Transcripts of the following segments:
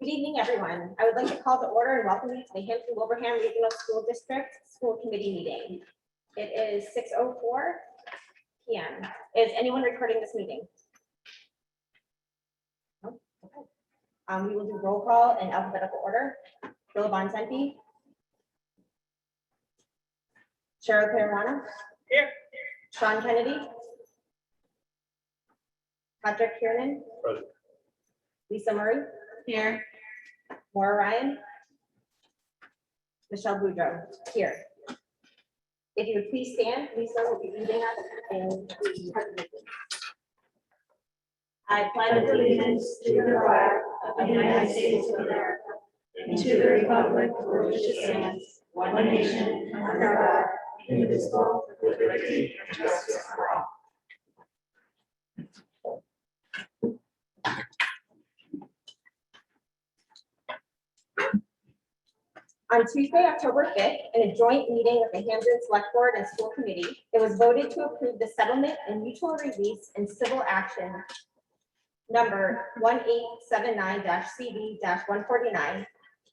Good evening, everyone. I would like to call to order and welcome you to the Hampton-Wilbraham Regional School District School Committee meeting. It is 6:04 p.m. Is anyone recording this meeting? No? Okay. We will do roll call in alphabetical order. Bill Bontempi. Cheryl Caruana. Here. Sean Kennedy. Patrick Kiernan. Present. Lisa Murray. Here. Maura Ryan. Michelle Boudreau. Here. If you would please stand, Lisa will be leading us in the pledge. I pledge allegiance to the flag of the United States of America and to the republic for which it stands, one nation, under God, indivisible, with liberty and justice for all. On Tuesday, October 5th, in a joint meeting of the Hampton Select Board and School Committee, it was voted to approve the settlement and mutual release and civil action number 1879-CB-149,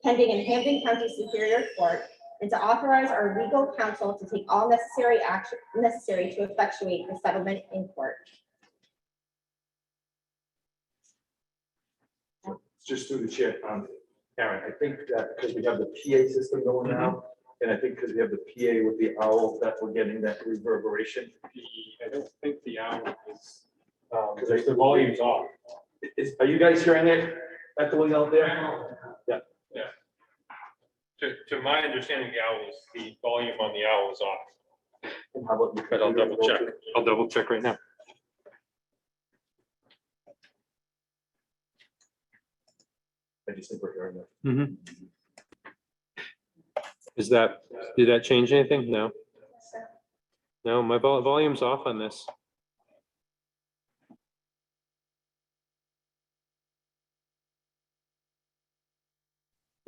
pending in Hampton County Superior Court, and to authorize our legal counsel to take all necessary action necessary to effectuate the settlement in court. Just through the chair, Aaron, I think that because we have the PA system going now, and I think because we have the PA with the owl, that we're getting that reverberation. I don't think the owl is, Because the volume's off. Are you guys hearing it echoing out there? Yeah. To my understanding, the volume on the owl is off. And how about you? But I'll double check. I'll double check right now. I just think we're hearing it. Did that change anything? No. No, my volume's off on this.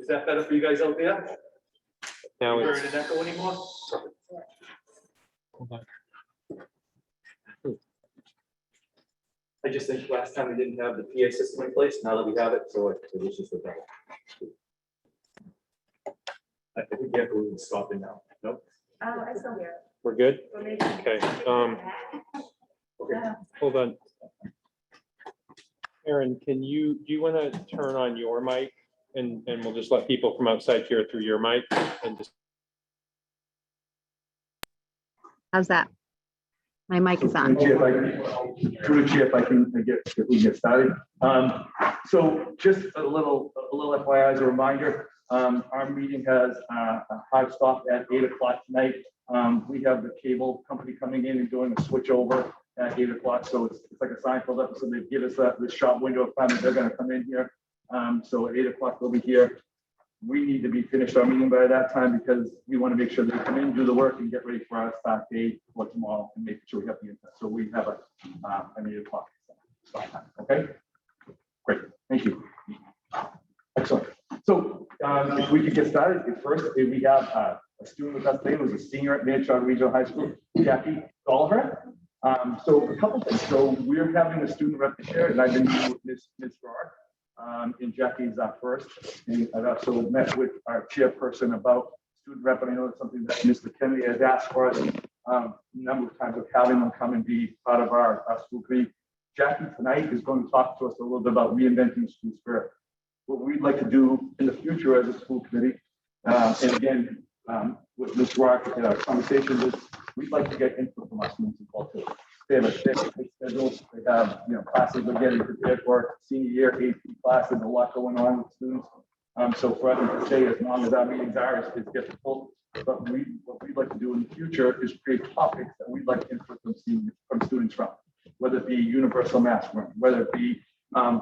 Is that better for you guys out there? Now You it's, hearing an echo anymore? hold on. I just think last time we didn't have the PA system in place, now that we have it, so it was just a double. I think we have to stop it now. Nope. I still hear it. We're good? Okay. Okay, hold on. Aaron, do you want to turn on your mic and we'll just let people from outside hear through your mic and just. How's that? My mic is on. Through the chair, if we get started. So just a little FYI as a reminder, our meeting has a hard stop at 8 o'clock tonight. We have the cable company coming in and doing a switch over at 8 o'clock. So it's like a Seinfeld episode. They give us this short window of time that they're going to come in here. So at 8 o'clock they'll be here. We need to be finished our meeting by that time because we want to make sure they come in, do the work, and get ready for our start date for tomorrow and make sure we have the input. So we have an 8 o'clock start time. Okay, great. Thank you. Excellent. So if we could get started, first we have a student with us today who's a senior at Manchester Regional High School, Jackie Gallagher. So a couple things. So we're having a student rep this year, and I've been meeting with Ms. Farrar. And Jackie's first, and I've also met with our chairperson about student rep, and I know it's something that Mr. Kennedy has asked for us a number of times of having them come and be part of our school committee. Jackie tonight is going to talk to us a little bit about reinventing school spirit. What we'd like to do in the future as a school committee, and again, with Ms. Rock in our conversations, is we'd like to get input from our students as well too. They have a schedule. They have classes they're getting prepared for senior year, AP classes, a lot going on with students. So for us to say as long as our meetings are, it's difficult. But what we'd like to do in the future is create topics that we'd like input from students from, whether it be universal mask learning, whether it be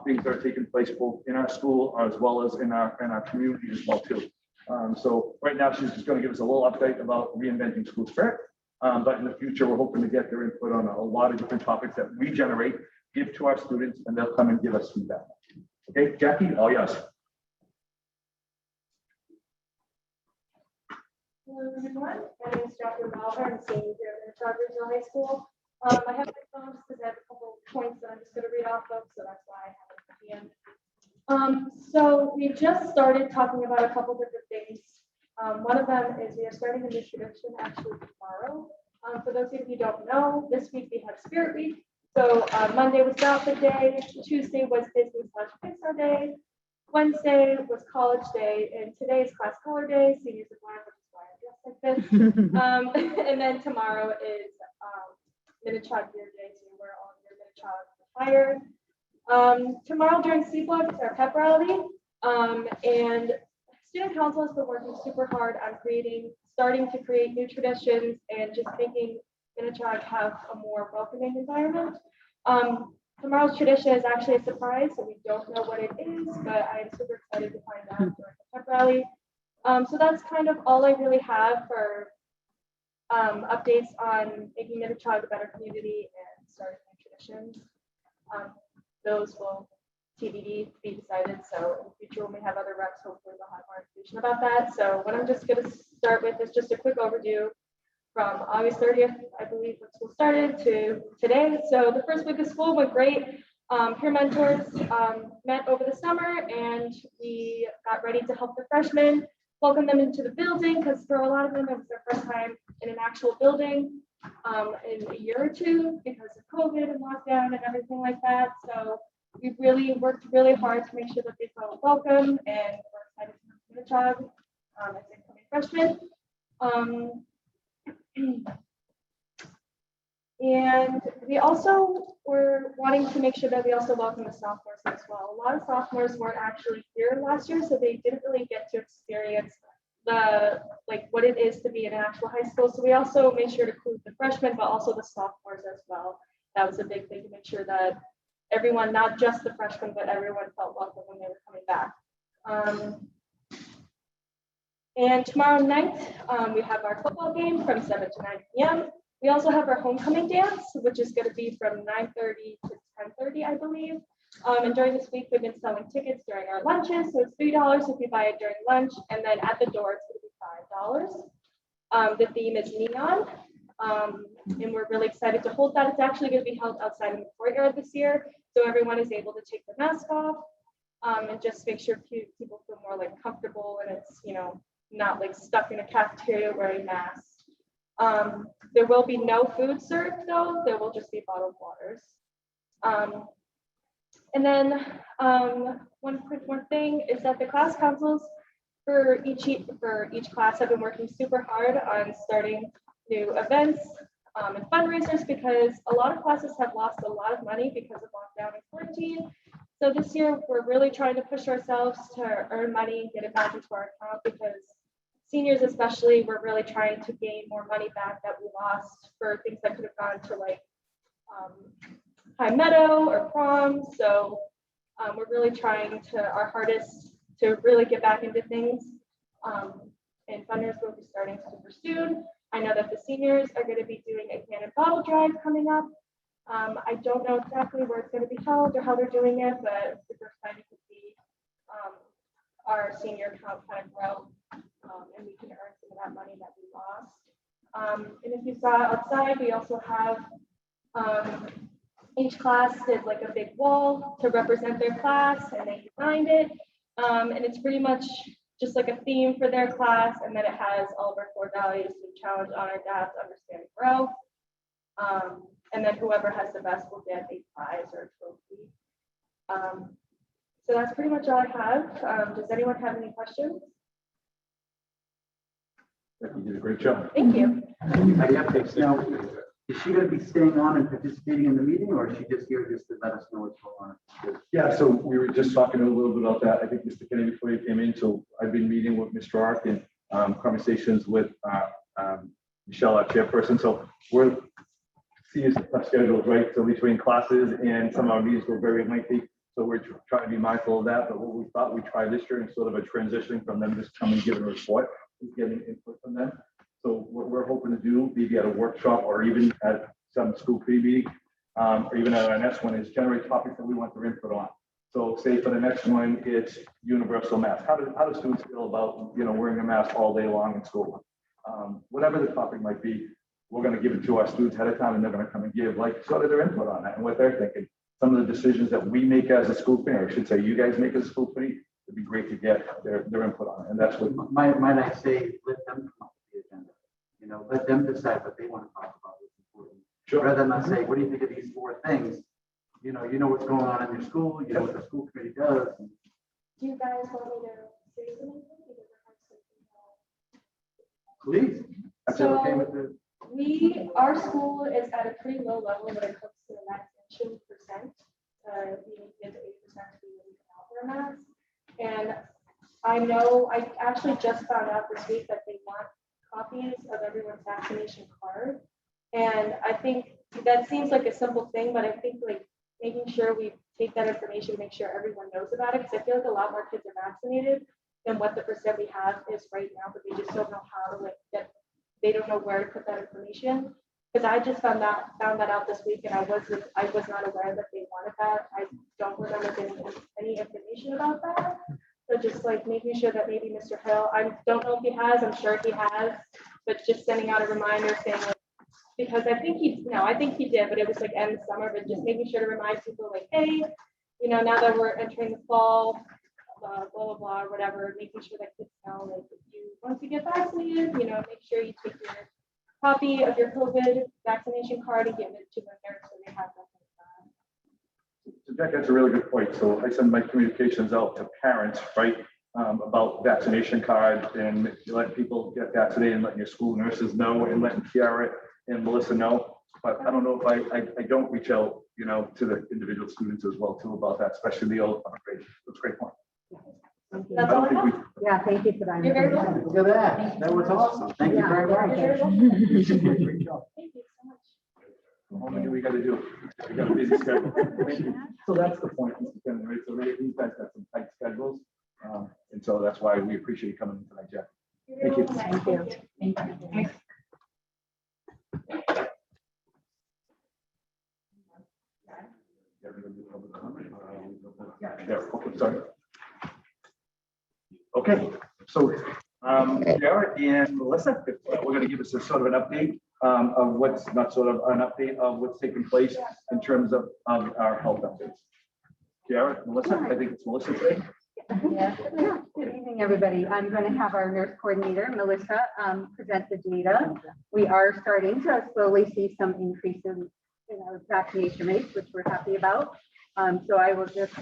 things that are taking place both in our school as well as in our community as well too. So right now she's just going to give us a little update about reinventing school spirit. But in the future, we're hoping to get their input on a lot of different topics that we generate, give to our students, and they'll come and give us feedback. Okay, Jackie, all yours. Hello, everyone. My name is Jackie Gallagher. I'm senior here at Manchester Regional High School. I have my phone because I have a couple of points that I'm just going to read off of, so that's why I have it at the end. So we just started talking about a couple different things. One of them is we are starting a new tradition actually tomorrow. For those of you who don't know, this week we had Spirit Week. So Monday was Outfit Day, Tuesday was Disney/Pixar Day, Wednesday was College Day, and today is Class Color Day. Seniors are blind, which is why I dress like this. And then tomorrow is Minichog Beer Day, so you wear all your Minichog attire. Tomorrow during C-Block is our pep rally, and student council has been working super hard on starting to create new traditions and just making Minichog have a more welcoming environment. Tomorrow's tradition is actually a surprise, so we don't know what it is, but I'm super excited to find out during the pep rally. So that's kind of all I really have for updates on making Minichog a better community and starting new traditions. Those will TBD be decided. So in the future, when we have other reps, hopefully we'll have more information about that. So what I'm just going to start with is just a quick overview from August 30th, I believe, when school started, to today. So the first week of school went great. Peer mentors met over the summer, and we got ready to help the freshmen welcome them into the building, because for a lot of them, it was their first time in an actual building in a year or two because of COVID and lockdown and everything like that. So we really worked really hard to make sure that they felt welcome, and we're excited to come to Minichog as incoming freshmen. And we also were wanting to make sure that we also welcome the sophomores as well. A lot of sophomores weren't actually here last year, so they didn't really get to experience what it is to be in an actual high school. So we also made sure to include the freshmen, but also the sophomores as well. That was a big thing, to make sure that everyone, not just the freshmen, but everyone felt welcome when they were coming back. And tomorrow night, we have our football game from 7 to 9 p.m. We also have our homecoming dance, which is going to be from 9:30 to 10:30, I believe. And during this week, we've been selling tickets during our lunches. So it's $3 if you buy it during lunch. And then at the door, it's going to be $5. The theme is neon. And we're really excited to hold that. It's actually going to be held outside in the courtyard this year. So everyone is able to take the mask off and just make sure people feel more like comfortable, and it's, not like stuck in a cafeteria wearing masks. There will be no food served though. There will just be bottled waters. And then one thing is that the class councils for each class have been working super hard on starting new events and fundraisers, because a lot of classes have lost a lot of money because of lockdown and quarantine. So this year we're really trying to push ourselves to earn money, get it back into our account, because seniors especially, we're really trying to gain more money back that we lost for things that could have gone to like High Meadow or prom. So we're really trying our hardest to really get back into things. And funders will be starting super soon. I know that the seniors are going to be doing a can and bottle drive coming up. I don't know exactly where it's going to be held or how they're doing it, but it's super exciting to see our senior count kind of grow, and we can earn some of that money that we lost. And if you saw outside, we also have each class did like a big wall to represent their class, and they designed it. And it's pretty much just like a theme for their class, and then it has all of our core values: to challenge, honor, adapt, understand, grow. And then whoever has the best will get a prize or a trophy. So that's pretty much all I have. Does anyone have any questions? You did a great job. Thank you. I have to now, is she going to be staying on and participating in the meeting, or is she just here just to let us know what's going on? Yeah, so we were just talking a little bit about that. I think Mr. Kennedy, before you came in, so I've been meeting with Mr. Ark and conversations with Michelle, our chairperson. So we're seeing tough schedules, right? So between classes and some of our meetings were very lengthy. So we're trying to be mindful of that. But what we thought we'd try this year and sort of a transition from them just coming and giving a report, is getting input from them. So what we're hoping to do, maybe at a workshop or even at some school pre-meeting, or even at our next one, is generate topics that we want their input on. So say for the next one, it's universal mask. How do students feel about, wearing a mask all day long in school? Whatever the topic might be, we're going to give it to our students ahead of time, and they're going to come and give like sort of their input on that and what they're thinking. some of the decisions that we make as a school committee, or I should say you guys make as a school committee, it'd be great to get their input on it. And that's what, Might I say, let them come up with the agenda. You know, let them decide what they want to talk about, what's important. Sure. Rather than say, what do you think of these 4 things? You know what's going on in your school, you know what the school committee does. Do you guys want me to say something? Because I have something else. please, that's okay with the, Our school is at a pretty low level when it comes to the vaccination percent. We need to get to 8% to be able to offer a mask. And I know, I actually just found out this week that they want copies of everyone's vaccination card. And I think that seems like a simple thing, but I think like making sure we take that information, make sure everyone knows about it, because I feel like a lot more kids are vaccinated than what the percent we have is right now, but they just don't know how to like get, they don't know where to put that information. Because I just found that out this week, and I was not aware that they wanted that. I don't remember getting any information about that. So just like making sure that maybe Mr. Hill, I don't know if he has, I'm sure he has, but just sending out a reminder saying like, because I think he did, but it was like end of summer, but just making sure to remind people like, hey, you know, now that we're entering the fall, blah, blah, blah, whatever, making sure that kids know, like, if you, once you get vaccinated, you know, make sure you take your copy of your COVID vaccination card and give it to the nurse so they have that. so Jack, that's a really good point. So I send my communications out to parents, right, about vaccination cards and letting people get vaccinated and letting your school nurses know and letting Kiara and Melissa know. But I don't know if I don't reach out, you know, to the individual students as well too about that, especially the old grade. That's a great point. That's I all don't I think have. Yeah, thank you for that. You're very welcome. Look at that. That was awesome. Thank you Yeah. very much. You're very welcome. Great job. Thank you so much. How many we gotta do? We got a busy schedule. Thank you. So that's the point, Mr. Kennedy, right? So these guys got some tight schedules. And so that's why we appreciate you coming in tonight, Jeff. You're Thank very you. welcome. Thank you. There, okay, sorry. Okay, so Jared and Melissa, we're gonna give us a sort of an update of what's, not sort of an update of what's taking place in terms of our health updates. Jared, Melissa, I think it's Melissa today. Yeah. Good evening, everybody. I'm going to have our nurse coordinator, Melissa, present the data. We are starting to slowly see some increases in our vaccination rates, which we're happy about. So I will just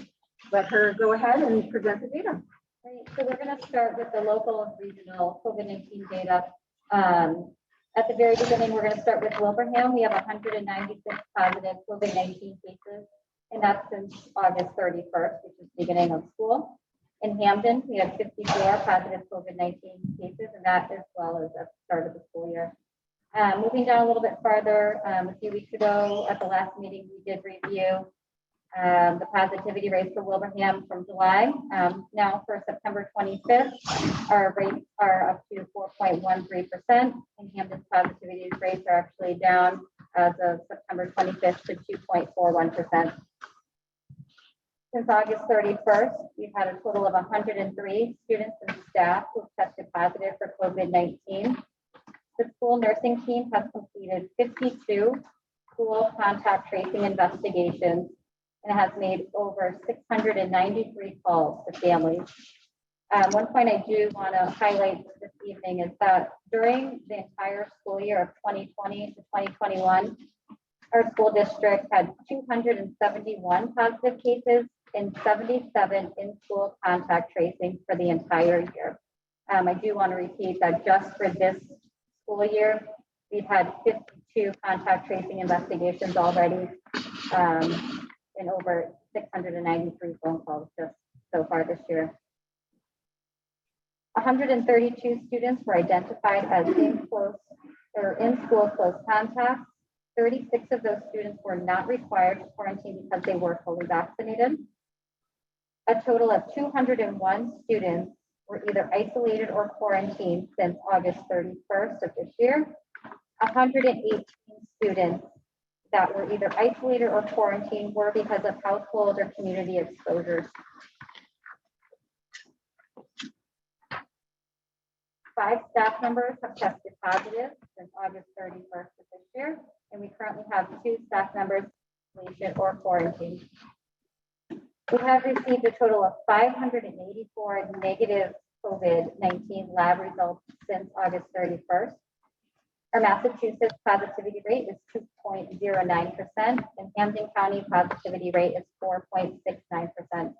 let her go ahead and present the data. Right, so we're going to start with the local and regional COVID-19 data. At the very beginning, we're going to start with Wilbraham. We have 196 positive COVID-19 cases, and that's since August 31st, which is the beginning of school. In Hamden, we have 54 positive COVID-19 cases, and that as well as at the start of the school year. Moving down a little bit farther, a few weeks ago at the last meeting, we did review the positivity rates for Wilbraham from July. Now for September 25th, our rates are up to 4.13%, and Hamden's positivity rates are actually down as of September 25th to 2.41%. Since August 31st, we've had a total of 103 students and staff who tested positive for COVID-19. The school nursing team has completed 52 school contact tracing investigations and has made over 693 calls to families. One point I do want to highlight this evening is that during the entire school year of 2020 to 2021, our school district had 271 positive cases and 77 in-school contact tracing for the entire year. I do want to repeat that just for this school year, we've had 52 contact tracing investigations already and over 693 phone calls just so far this year. 132 students were identified as in-school close contacts. 36 of those students were not required to quarantine because they were fully vaccinated. A total of 201 students were either isolated or quarantined since August 31st of this year. 118 students that were either isolated or quarantined were because of household or community exposures. 5 staff members have tested positive since August 31st of this year, and we currently have 2 staff members isolation, or quarantine. We have received a total of 584 negative COVID-19 lab results since August 31st. Our Massachusetts positivity rate is 2.09%, and Hampden County positivity rate is 4.69%.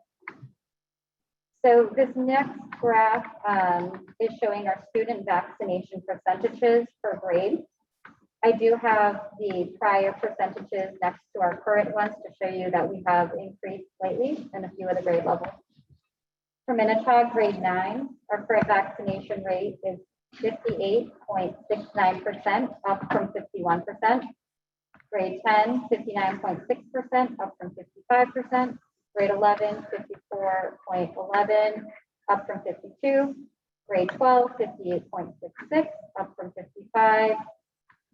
So this next graph is showing our student vaccination percentages per grade. I do have the prior percentages next to our current ones to show you that we have increased slightly in a few of the grade levels. For Minnetonka, grade 9, our current vaccination rate is 58.69%, up from 51%. Grade 10, 59.6%, up from 55%. Grade 11, 54.11, up from 52. Grade 12, 58.66, up from 55.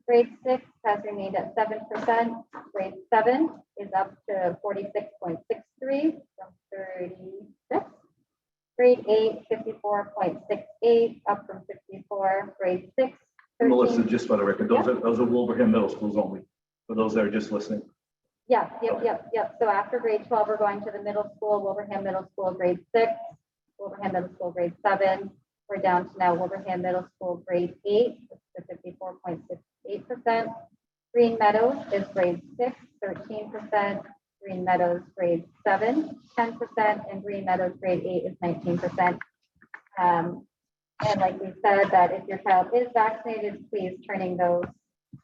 Grade 6 has remained at 7%. Grade 7 is up to 46.63 from 36. Grade 8, 54.68, up from 54. Grade 6, 13. Melissa, just for the record, those are Wilbraham Middle Schools only, for those that are just listening. Yeah, yep. So after grade 12, we're going to the middle school, Wilbraham Middle School, grade 6, Wilbraham Middle School, grade 7. We're down to now Wilbraham Middle School, grade 8, to 54.68%. Green Meadows is grade 6, 13%. Green Meadows, grade 7, 10%, and Green Meadows, grade 8 is 19%. And like we said, that if your child is vaccinated, please turning those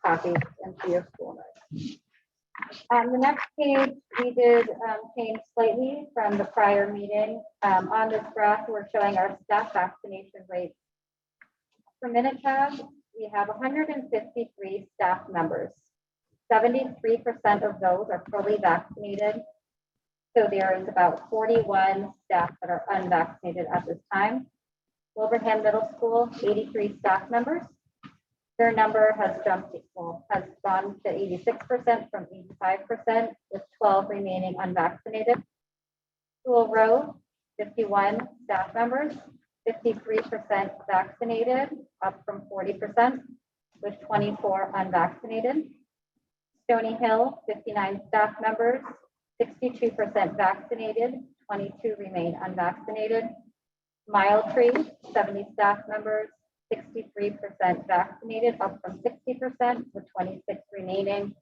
copies into your school notes. The next page, we did change slightly from the prior meeting. On this graph, we're showing our staff vaccination rates. For Minnetonka, we have 153 staff members. 73% of those are fully vaccinated. So there is about 41 staff that are unvaccinated at this time. Wilbraham Middle School, 83 staff members. Their number has gone to 86% from 85%, with 12 remaining unvaccinated. School Road, 51 staff members, 53% vaccinated, up from 40%, with 24 unvaccinated. Stony Hill, 59 staff members, 62% vaccinated, 22 remain unvaccinated. Mile Tree, 70 staff members, 63% vaccinated, up from 60%, with 26 remaining.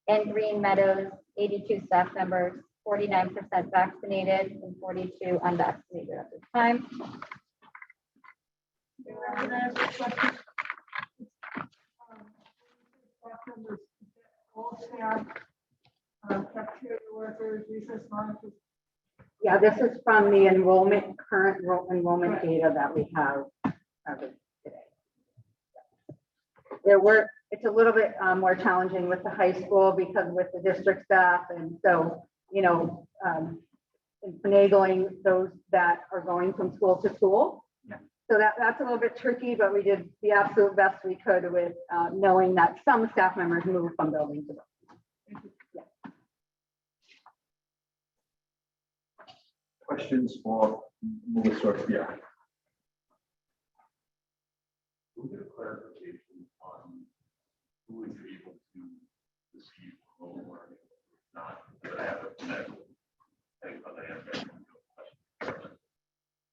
And Green Meadows, 82 staff members, 49% vaccinated, and 42 unvaccinated at this time. All staff, cafeteria workers, recess monitors. Yeah, this is from the current enrollment data that we have as of today. It's a little bit more challenging with the high school because with the district staff, and so, finagling those that are going from school to school. Yeah. So that's a little bit tricky, but we did the absolute best we could with knowing that some staff members move from building to building. Yeah. Questions for Melissa or Pierre? We'll get a clarification on who is able to receive remote learning, not that I have a medical.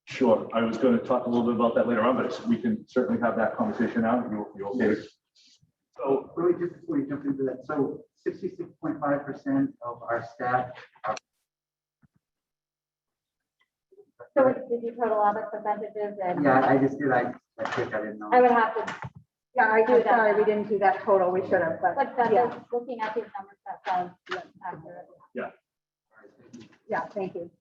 Sure. I was going to talk a little bit about that later on, but we can certainly have that conversation now. You okay? So really just before we jump into that, so 66.5% of our staff are. So did you total all the percentages? And Yeah, I just did. I think I didn't know. I would have to, Yeah, I'm sorry, we didn't do that total. We should have, but but yeah, looking at these numbers, that sounds accurate. yeah, thank you.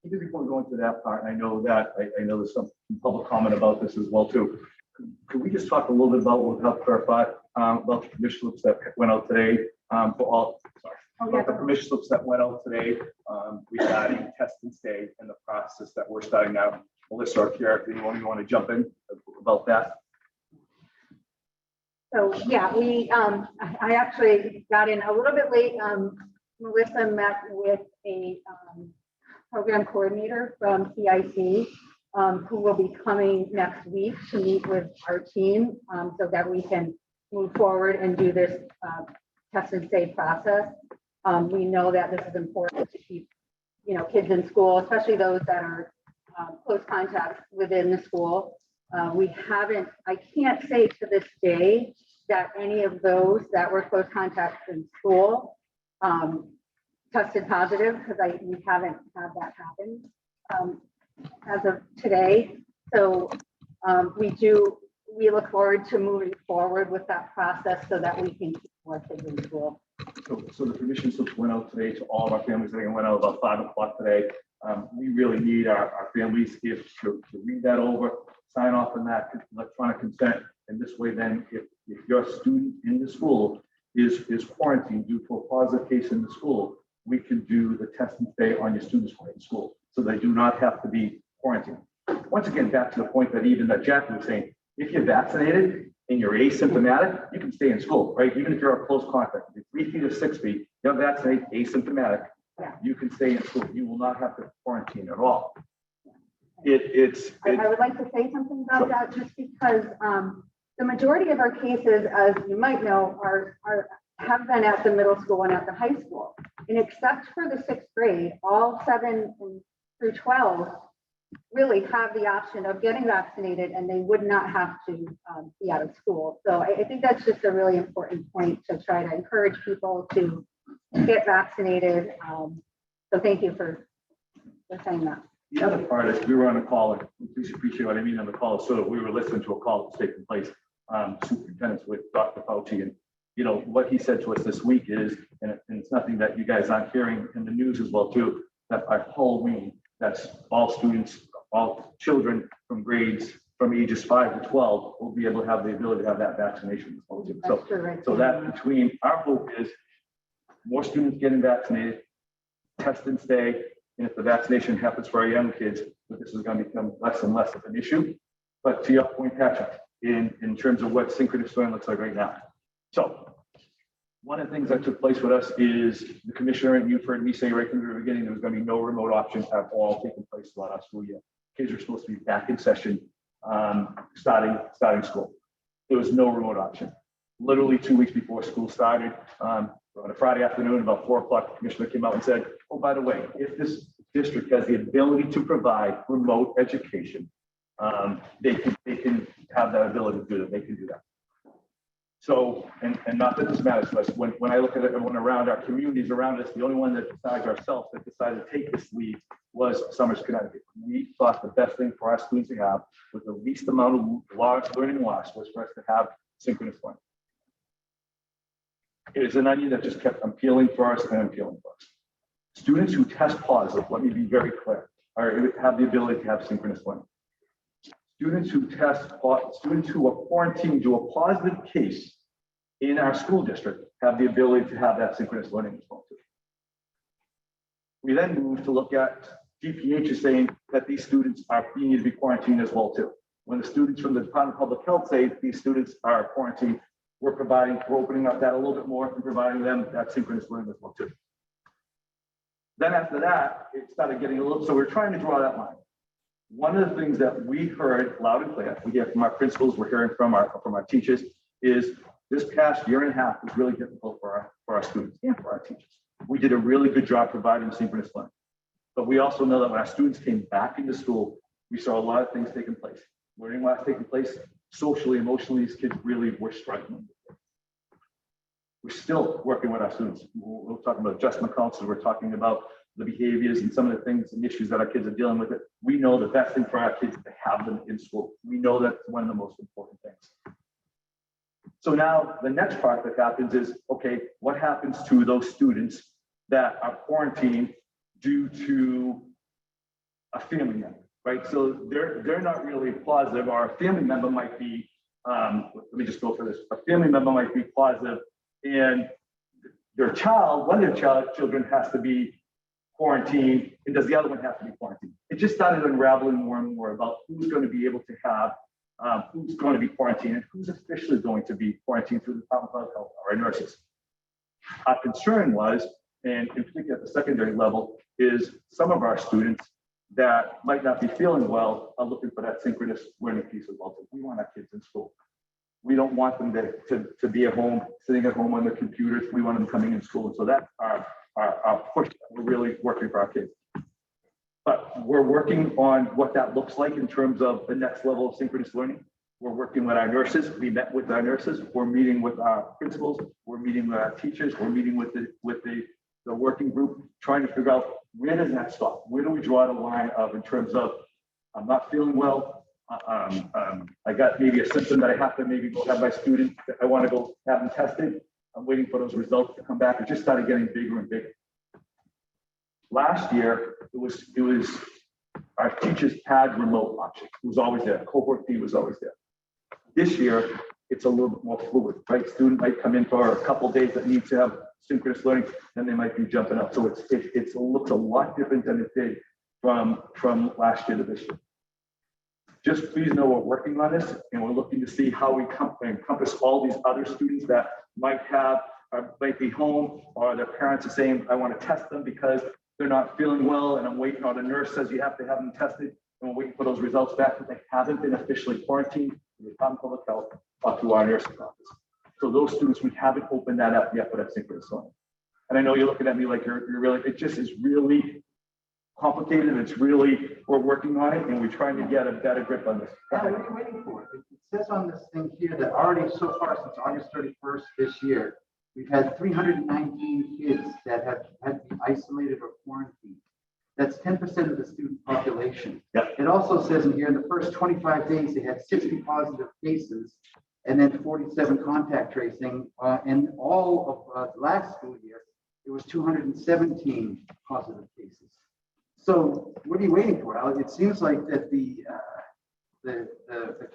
Even before we go into that part, I know that I know there's some public comment about this as well too. Could we just talk a little bit about what helped clarify about the permission slips that went out today about the permission slips that went out today regarding test and stay and the process that we're starting now. Melissa or Pierre, if anyone you want to jump in about that? So yeah, I actually got in a little bit late. Melissa met with a program coordinator from CIC who will be coming next week to meet with our team so that we can move forward and do this test and stay process. We know that this is important to keep, kids in school, especially those that are close contacts within the school. I can't say to this day that any of those that were close contacts in school tested positive, because we haven't had that happen as of today. So we look forward to moving forward with that process so that we can keep more kids in school. So the permission slips went out today to all of our families. I think it went out about 5 o'clock today. We really need our families here to read that over, sign off on that electronic consent. And this way, then, if your student in the school is quarantined due to a positive case in the school, we can do the test and stay on your students while in school. So they do not have to be quarantined. Once again, back to the point that Jack was saying, if you're vaccinated and you're asymptomatic, you can stay in school, right? Even if you're a close contact, if you're 3 feet or 6 feet, you're vaccinated, asymptomatic, you can stay in school. You will not have to quarantine at all. I would like to say something about that, just because the majority of our cases, as you might know, have been at the middle school and at the high school. And except for the 6th grade, all 7 through 12 really have the option of getting vaccinated, and they would not have to be out of school. So I think that's just a really important point to try to encourage people to get vaccinated. So thank you for saying that. The other part is we were on a call, and please appreciate what I mean on the call. So we were listening to a call that's taking place, superintendents with Dr. Fauci, and what he said to us this week is, and it's nothing that you guys aren't hearing in the news as well too, that by Halloween, that's all students, all children from ages 5 to 12 will be able to have the ability to have that vaccination. So that between our hope is more students getting vaccinated, test and stay, and if the vaccination happens for our young kids, this is going to become less and less of an issue. But to your point, Patrick, in terms of what synchronous learning looks like right now. So one of the things that took place with us is the commissioner, and you've heard me say right from the beginning, there was going to be no remote options at all taking place throughout our school year. Kids are supposed to be back in session, starting school. There was no remote option. Literally 2 weeks before school started, on a Friday afternoon, about 4 o'clock, the commissioner came out and said, oh, by the way, if this district has the ability to provide remote education, they can have that ability to do that. They can do that. So, and not that this matters to us, when I look at everyone around our communities around us, the only one that besides ourselves that decided to take this lead was Somers, Connecticut. We thought the best thing for our students to have with the least amount of large learning loss was for us to have synchronous learning. It is an onion that just kept unpeeling for us and unpeeling for us. Students who test positive, let me be very clear, have the ability to have synchronous learning. Students who are quarantined to a positive case in our school district have the ability to have that synchronous learning as well too. We then move to look at DPH is saying that these students need to be quarantined as well too. When the students from the Department of Public Health say these students are quarantined, we're opening up that a little bit more and providing them that synchronous learning as well too. Then after that, it started getting a little, so we're trying to draw that line. One of the things that we heard loud and clear, we hear from our principals, we're hearing from our teachers, is this past year and a half was really difficult for our students and for our teachers. We did a really good job providing synchronous learning. But we also know that when our students came back into school, we saw a lot of things taking place. Learning loss taking place, socially, emotionally, these kids really were struggling. We're still working with our students. We're talking about adjustment counselors, we're talking about the behaviors and some of the things and issues that our kids are dealing with. We know the best thing for our kids is to have them in school. We know that's one of the most important things. So now the next part that happens is, okay, what happens to those students that are quarantined due to a family member, right? So they're not really positive, or a family member might be, let me just go for this. A family member might be positive and their child, one of their children has to be quarantined, and does the other one have to be quarantined? It just started unraveling more and more about who's going to be able to have, who's going to be quarantined, and who's officially going to be quarantined through the Department of Health or our nurses. Our concern was, and in particular at the secondary level, is some of our students that might not be feeling well are looking for that synchronous learning piece as well. We want our kids in school. we don't want them to be at home, sitting at home on their computers. We want them coming in school. So that's our push. We're really working for our kids. But we're working on what that looks like in terms of the next level of synchronous learning. We're working with our nurses. We met with our nurses. We're meeting with our principals. We're meeting with our teachers. We're meeting with the working group, trying to figure out where does that stop? Where do we draw the line of in terms of I'm not feeling well. I got maybe a symptom that I have to maybe go have my student. I want to go have them tested. I'm waiting for those results to come back. It just started getting bigger and bigger. Last year, it was our teachers had remote option. It was always there. Cohort D was always there. This year, it's a little bit more fluid, right? Student might come in for a couple of days that need to have synchronous learning, then they might be jumping up. So it looks a lot different than it did from last year to this year. Just please know we're working on this and we're looking to see how we encompass all these other students that might be home or their parents are saying, I want to test them because they're not feeling well and I'm waiting, or the nurse says you have to have them tested and we're waiting for those results back, but they haven't been officially quarantined through the Comm Public Health or through our nursing office. So those students, we haven't opened that up yet for that synchronous learning. And I know you're looking at me like you're really, it just is really complicated. It's really, we're working on it and we're trying to get a better grip on this. What are you waiting for? It says on this thing here that already so far since August 31st this year, we've had 319 kids that have had to be isolated or quarantined. That's 10% of the student population. Yep. It also says in here, in the first 25 days, they had 60 positive cases and then 47 contact tracing. And all of last school year, it was 217 positive cases. So what are you waiting for, Alex? It seems like that the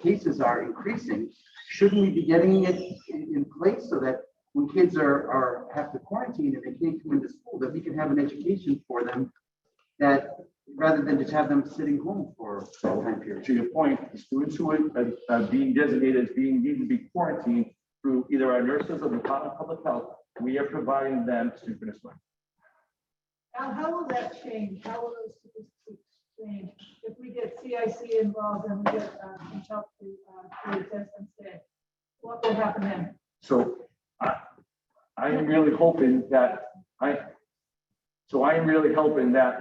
cases are increasing. Shouldn't we be getting it in place so that when kids have to quarantine and they can't come into school, that we can have an education for them, that rather than just have them sitting home for that time period? To your point, the students who are being designated as being needing to be quarantined through either our nurses or the Department of Public Health, we are providing them synchronous learning. Now, how will that change? How will those statistics change? If we get CIC involved and we get some help to test and stay, what will happen then? So I'm really hoping that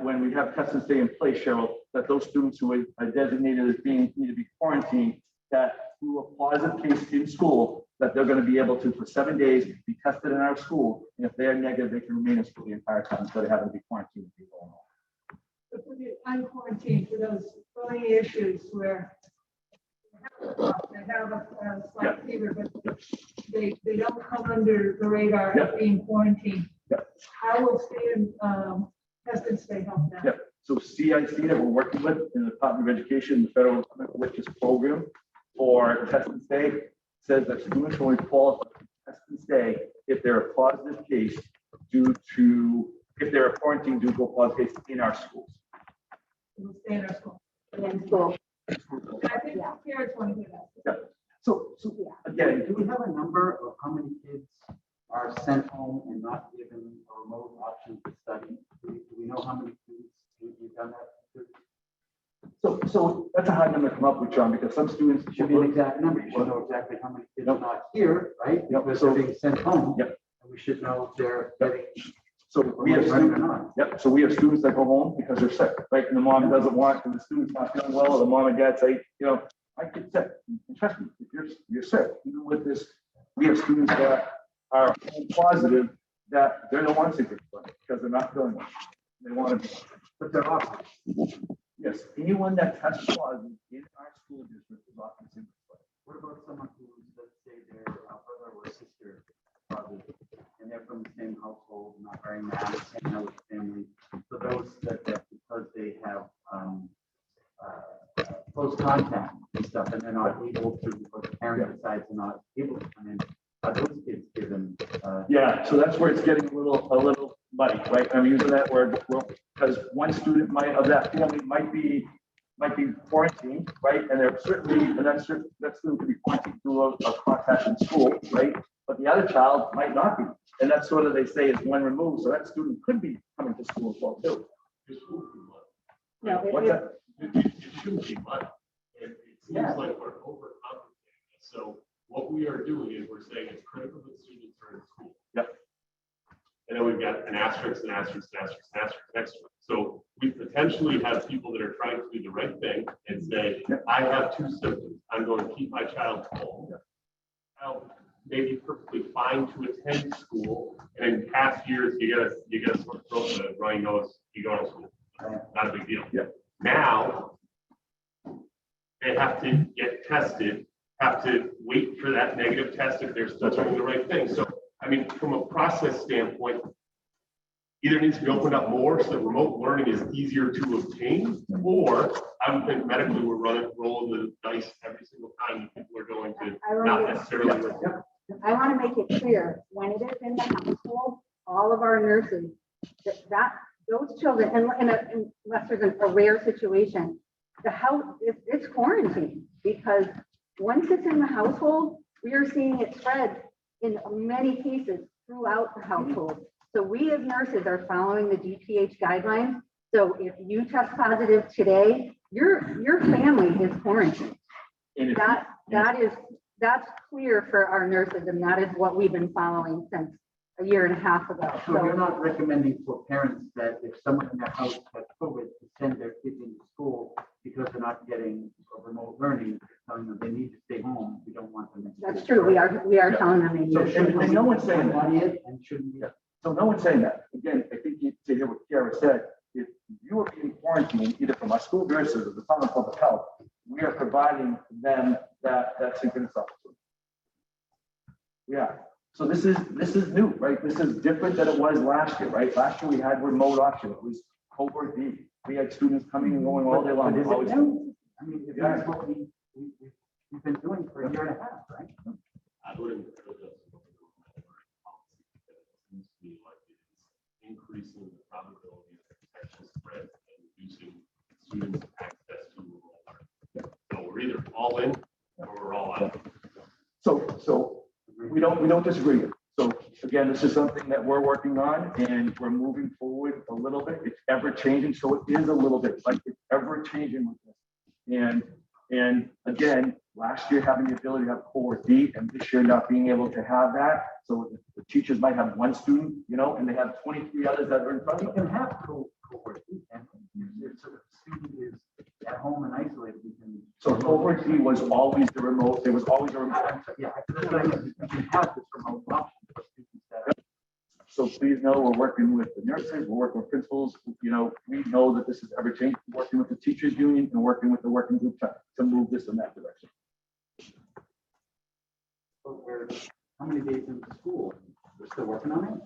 when we have test and stay in place, Cheryl, that those students who are designated as being need to be quarantined, that through a positive case in school, that they're going to be able to, for 7 days, be tested in our school. And if they are negative, they can remain in school the entire time instead of having to be quarantined. But for the unquarantined, for those thorny issues where they have a slight fever, but they don't come under the radar of being quarantined. How will stay in test and stay help them? Yep. So CIC that we're working with in the Department of Education, the federal government, which is program for test and stay, says that students only qualify for test and stay if they're a positive case if they're a quarantine due to a positive case in our schools. We'll stay in our school. In school. I think parents want to hear that. Yep. So again, Do we have a number of how many kids are sent home and not given a remote option to study? Do we know how many students we've done that? so that's a hard number to come up with, John, because some students It should be an exact number. You should know exactly how many kids are not here, right? Yep. Because they're being sent home. Yep. And we should know if they're getting. So we have running or students, not. yep. So we have students that go home because they're sick, right? And the mom doesn't want, and the student's not feeling well, or the mom and dad say, my kid's sick. And trust me, if you're sick, even with this, we have students that are positive that they don't want to take it because they're not feeling well. They want to be, But they're off. yes, anyone that tests positive in our school district is off the What about someone who, let's say, their brother or sister positive, and they're from the same household, not wearing masks, hanging out with the family? So those that because they have close contact and stuff, and they're not able to, or the parent decides they're not able to come in, are those kids given? Yeah, so that's where it's getting a little muddy, right? I'm using that word because one student of that family might be quarantined, right? And they're certainly, and that student could be quarantined through a contact in school, right? But the other child might not be. And that's sort of, they say, is one removed. So that student could be coming to school as well, too. No, What's that? It shouldn't be much. It seems like we're overcomplicating it. So what we are doing is we're saying it's critical that students are in school. Yep. And then we've got an asterisk, an asterisk, an asterisk, an asterisk next to it. So we potentially have people that are trying to do the right thing and say, I have 2 symptoms. I'm going to keep my child home. Child may be perfectly fine to attend school. And in past years, you gotta sort of throw the runny nose, you go to school. Not a big deal. Yeah. Now, they have to get tested, have to wait for that negative test if they're still doing the right thing. So, I mean, from a process standpoint, either needs to be opened up more so that remote learning is easier to obtain, or I would think medically we're rolling the dice every single time people are going to not necessarily. I want to make it clear, when it is in the household, all of our nurses, those children, unless there's a rare situation, the house, it's quarantine, because once it's in the household, we are seeing it spread in many cases throughout the household. So we as nurses are following the DPH guidelines. So if you test positive today, your family is quarantined. That's clear for our nurses, and that is what we've been following since a year and a half ago. So you're not recommending for parents that if someone in their house has COVID, to send their kids into school because they're not getting remote learning, telling them they need to stay home. We don't want them to. That's true. We are telling them. So, and no one's saying that. And shouldn't be. So no one's saying that. Again, I think you to hear what Kiara said, if you are being quarantined either from our school nurses or the Department of Public Health, we are providing them that synchronous opportunity. Yeah. So this is new, right? This is different than it was last year, right? Last year we had remote option. It was Hwrsd. We had students coming and going all day long. But is it new? I mean, that's what we've been doing for a year and a half, right? I would encourage us to look at policy that seems to me like it's increasing the probability of infection spread and reducing students' access to remote learning. So we're either all in or we're all out. So we don't disagree. So again, this is something that we're working on and we're moving forward a little bit. It's ever changing. So it is a little bit like it's ever changing with this. And again, last year having the ability to have Hwrsd and this year not being able to have that. So the teachers might have 1 student, and they have 23 others that are in front of them. You can have Hwrsd, and if the student is at home and isolated, we can. So Hwrsd was always the remote. There was always a remote. Yeah, you can have this remote option for students that. So please know we're working with the nurses, we're working with principals. We know that this is ever changing, working with the teachers union and working with the working group to move this in that direction. We're how many days into school? We're still working on it.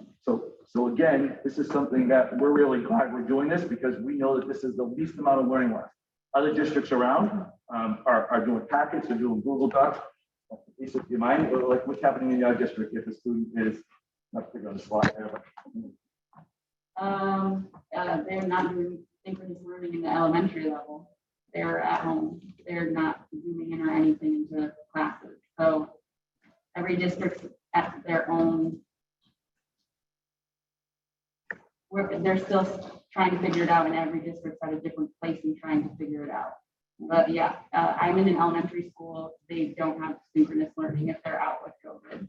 So again, this is something that we're really glad we're doing this because we know that this is the least amount of learning loss. Other districts around are doing packets, they're doing Google Docs. Lisa, do you mind, like what's happening in your district if a student is not figuring on the slide there, but They're not doing synchronous learning in the elementary level. They're at home. They're not zooming in or anything into classes. So every district's at their own. They're still trying to figure it out, and every district's at a different place and trying to figure it out. But yeah, I'm in an elementary school. They don't have synchronous learning if they're out with COVID.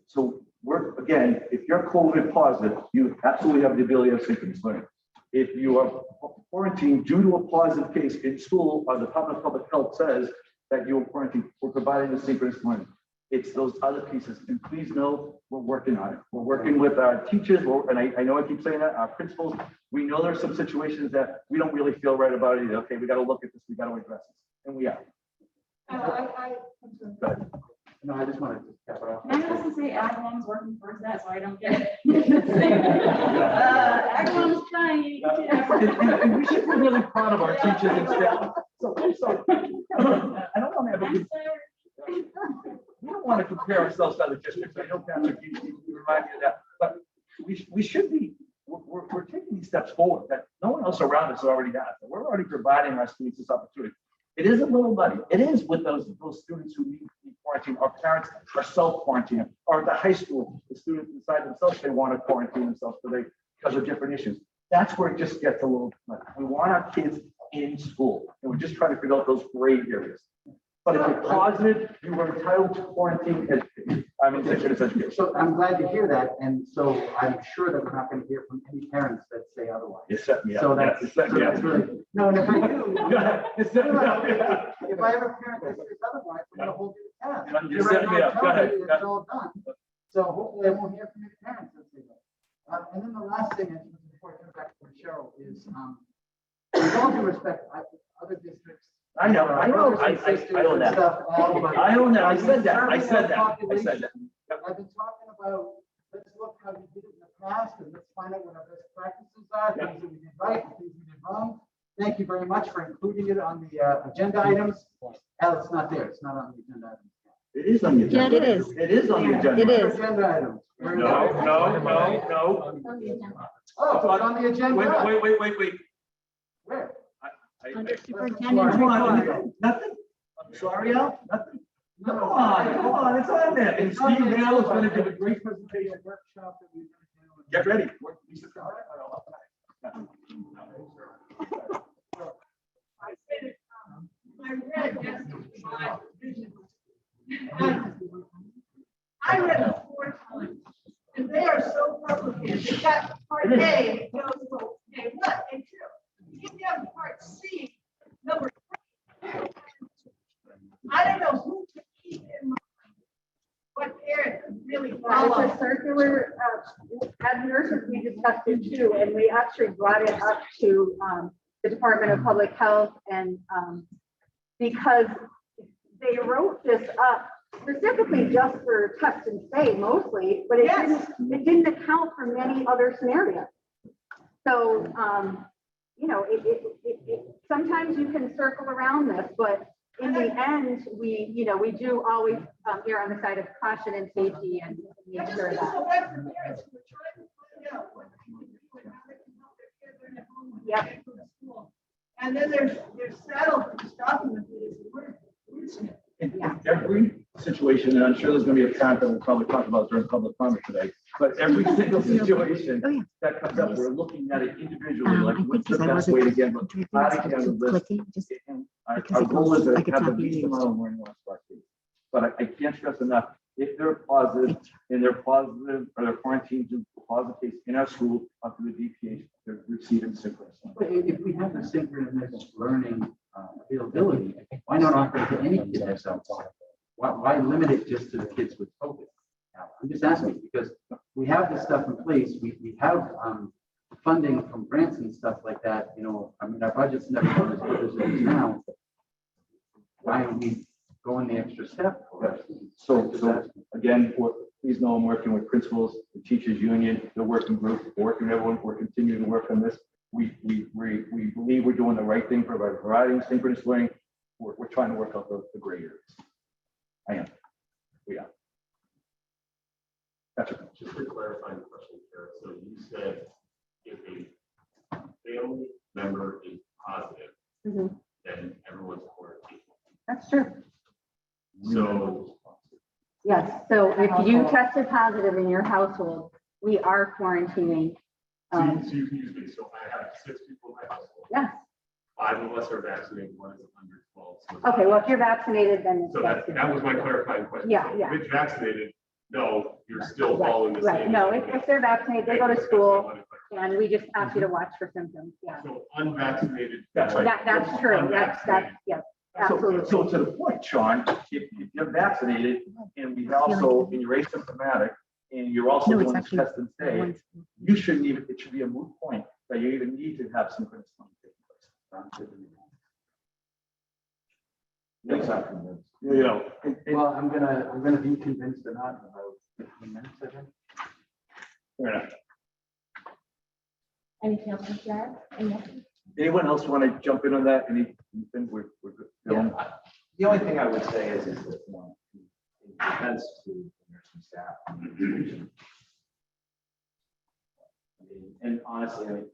So we're, again, if you're COVID positive, you absolutely have the ability of synchronous learning. If you are quarantined due to a positive case in school, or the Department of Public Health says that you're quarantined, we're providing the synchronous learning. It's those other pieces. And please know we're working on it. We're working with our teachers, and I know I keep saying that, our principals. We know there's some situations that we don't really feel right about it. Okay, we got to look at this, we got to address this. And we are. No, I just wanted to cap it off. Can I also say Agawam's working towards that, so I don't get Agawam's trying. And we should be really proud of our teachers and staff. So I don't want to have a good. We don't want to compare ourselves to other districts. I know Patrick, you remind me of that, but we should be. We're taking these steps forward that no one else around us already has. We're already providing our students this opportunity. It isn't little buddy. It is with those students who need to be quarantined. Our parents are self-quarantining, or at the high school, the students decide themselves they want to quarantine themselves because of different issues. That's where it just gets a little. We want our kids in school, and we're just trying to figure out those gray areas. But if you're positive, you were entitled to quarantine. I'm in education. So I'm glad to hear that, and so I'm sure that we're not going to hear from any parents that say otherwise. You set me up. So that's, You set me up. really, no, and if I do, You set me up. Yeah. if I have a parent that says otherwise, I'm going to hold you to task. You You're set right me now up. Go telling ahead. me It's all done. So hopefully I won't hear from any parents that say that. And then the last thing, before I turn back to Cheryl, is, with all due respect, other districts. I know, I know. brothers and I sisters own and that. stuff, all, but I own that. I said that. I serving said our that. I said population, that. I've been talking about, let's look how we did it in the past and let's find out what our best practices are, things that we did right, and things we did wrong. Thank you very much for including it on the agenda items. Hell, it's not there. It's not on the agenda items. It is on the agenda. Yeah, it is. It is on the agenda. It is. Agenda items. Where is No, it? no. Oh, it's on the agenda. Wait. Where? Under Come superintendent's on, report. nothing? I'm sorry, Al, nothing? Come on, it's on there. And Steve Hale is gonna give a great presentation workshop that we're gonna do. Get ready. I read it 4 times, and they are so complicated. They got part A, goes to okay, what, and two. You have part C, number 3. I don't know who to keep in mind. What parent could really follow. It's a circular, as nurses, we discussed it too, and we actually brought it up to the Department of Public Health, and because they wrote this up specifically just for test and stay mostly, but it didn't account for many other scenarios. So, you know, sometimes you can circle around this, but in the end, we do always err on the side of caution and safety and make sure that. Yep. And then they're saddled for stopping them. Yeah. Every situation, and I'm sure there's gonna be a time that we'll probably talk about during public comment today, but every single situation that comes up, we're looking at it individually, like what's the best way to get, how to handle this. And our goal is to have the least amount of learning loss for our kids. But I can't stress enough, if they're positive and they're positive or they're quarantined to a positive case in our school, up to the DPH, they're receiving synchronous. But if we have the synchronous learning availability, why not offer it to any kid that's outside? Why limit it just to the kids with COVID? Now, I'm just asking because we have this stuff in place. We have funding from grants and stuff like that. You know, I mean, our budget's never been as good as it is now. Why are we going the extra step? So again, please know I'm working with principals, the teachers union, the working group, working with everyone. We're continuing to work on this. We believe we're doing the right thing by providing synchronous learning. We're trying to work out the gray areas. I am. We are. That's it. Just to clarify the question, Kara, so you said if a family member is positive, Mhm. then everyone's quarantined. That's true. So Yes, so if you tested positive in your household, we are quarantining. So you can use me. So I have 6 people in my household. Yes, 5 of us are vaccinated, 1 is under 12. So okay, well, if you're vaccinated, then. So that was my clarifying question. Yeah, So yeah. If it's vaccinated, no, you're still following the Right, same. no, if they're vaccinated, they go to school, and we just ask you to watch for symptoms, yeah. So unvaccinated. That's right. That's true, that's, yes, absolutely. So to the point, Sean, if you're vaccinated and we also, and you're asymptomatic, and you're also doing this test and stay, you shouldn't even, it should be a moot point that you even need to have synchronous learning taking place. Exactly. You know. Well, I'm gonna be convinced or not in about 15 minutes, I think. Fair enough. Anything else, Ms. Yara? Anyone else want to jump in on that? Anything we're good? Yeah, the only thing I would say is that, you know, in defense to the nursing staff. I mean, and honestly, I mean,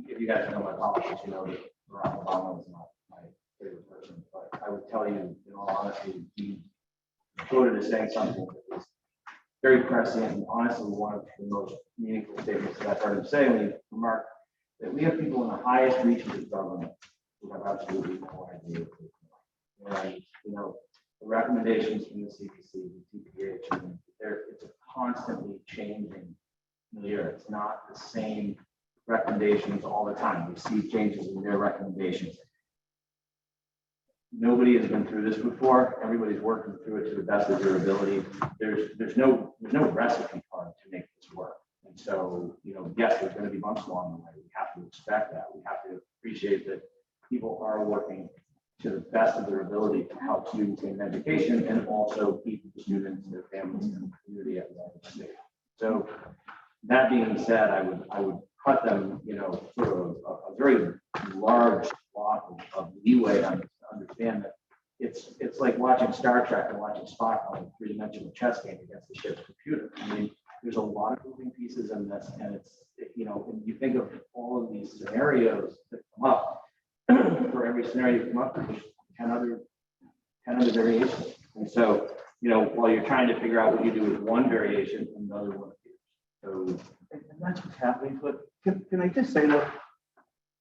if you guys know my politics, you know that Barack Obama is not my favorite person, but I would tell you, in all honesty, he quoted as saying something that was very pressing and honestly one of the most meaningful statements that I've heard him say. When he remarked that we have people in the highest reaches of government who have absolutely no idea. And, you know, the recommendations from the CDC, the TPH, and it's a constantly changing milieu. It's not the same recommendations all the time. We see changes in their recommendations. Nobody has been through this before. Everybody's working through it to the best of their ability. There's no recipe card to make this work. And so, yes, there's going to be bumps along the way. We have to expect that. We have to appreciate that people are working to the best of their ability to help students in education and also keep the students, their families, and the community at large safe. So that being said, I would cut them, sort of a very large block of leeway on to understand that it's like watching Star Trek and watching Spock on a three-dimensional chess game against the ship's computer. I mean, there's a lot of moving pieces in this, and when you think of all of these scenarios that come up, for every scenario you come up, there's 10 other variations. And so, while you're trying to figure out what you do with one variation, another one appears. So, and that's what's happening. But can I just say that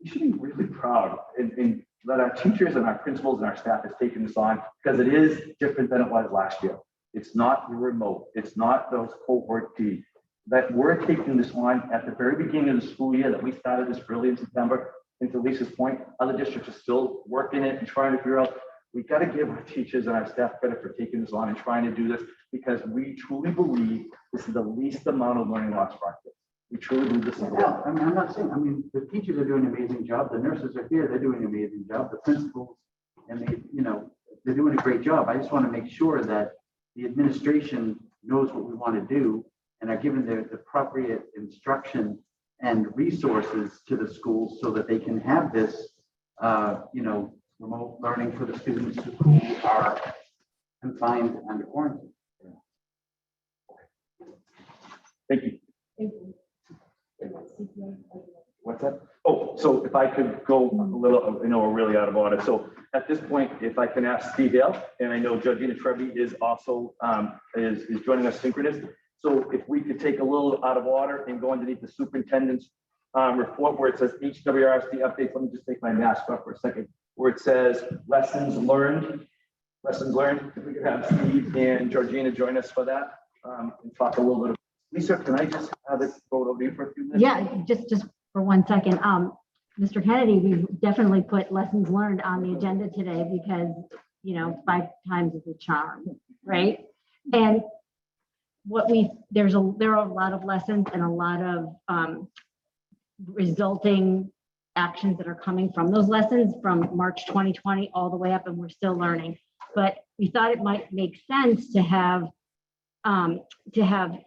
we should be really proud and that our teachers and our principals and our staff has taken this on, because it is different than it was last year. It's not the remote. It's not those cohort D. That we're taking this on at the very beginning of the school year, that we started this early in September. And to Lisa's point, other districts are still working it and trying to figure out. We got to give our teachers and our staff credit for taking this on and trying to do this, because we truly believe this is the least amount of learning loss for our kids. We truly believe this is. Yeah, I mean, I'm not saying, the teachers are doing an amazing job. The nurses are here, they're doing an amazing job. The principals, and they're doing a great job. I just want to make sure that the administration knows what we want to do and are given the appropriate instruction and resources to the schools so that they can have this, remote learning for the students who are confined under quarantine. Thank you. What's that? Oh, so if I could go a little, I know we're really out of order. So at this point, if I can ask Steve Hale, and I know Georgina Trevi is also is joining us synchronous. So if we could take a little out of order and go underneath the superintendent's report where it says HWRSD updates. Let me just take my mask off for a second, where it says lessons learned. Lessons learned. If we could have Steve and Georgina join us for that and talk a little bit. Lisa, can I just have this photo of you for a few minutes? Yeah, just for 1 second. Mr. Kennedy, we definitely put lessons learned on the agenda today because, 5 times is a charm, right? And there are a lot of lessons and a lot of resulting actions that are coming from those lessons from March 2020 all the way up, and we're still learning. But we thought it might make sense to have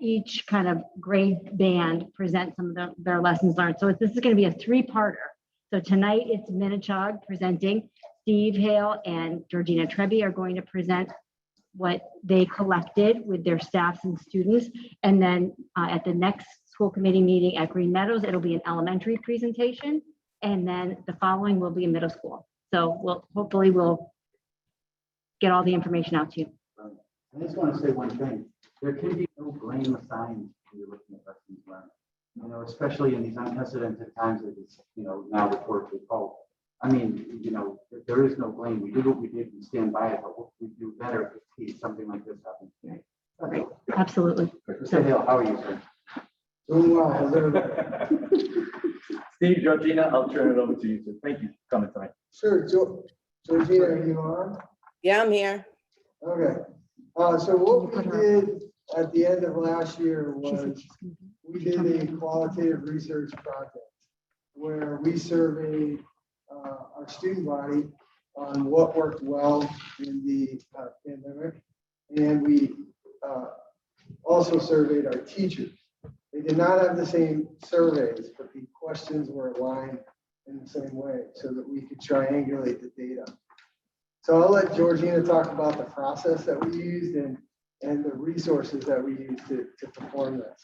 each kind of grade band present some of their lessons learned. So this is going to be a 3-parter. So tonight it's Minichog presenting. Steve Hale and Georgina Trevi are going to present what they collected with their staffs and students. And then at the next school committee meeting at Green Meadows, it'll be an elementary presentation. And then the following will be a middle school. So hopefully we'll get all the information out to you. I just want to say one thing. There can be no blame assigned when you're looking at lessons learned, especially in these unprecedented times that it's, now reported to call. I mean, there is no blame. We did what we did and stand by it, but what we do better if something like this happens. Right. Absolutely. So, Hale, how are you, sir? Doing well. How's everybody? Steve, Georgina, I'll turn it over to you. So thank you for coming tonight. Sure. Georgina, are you on? Yeah, I'm here. Okay. So what we did at the end of last year was we did a qualitative research project where we surveyed our student body on what worked well in the pandemic. And we also surveyed our teachers. They did not have the same surveys, but the questions were aligned in the same way so that we could triangulate the data. So I'll let Georgina talk about the process that we used and the resources that we used to perform this.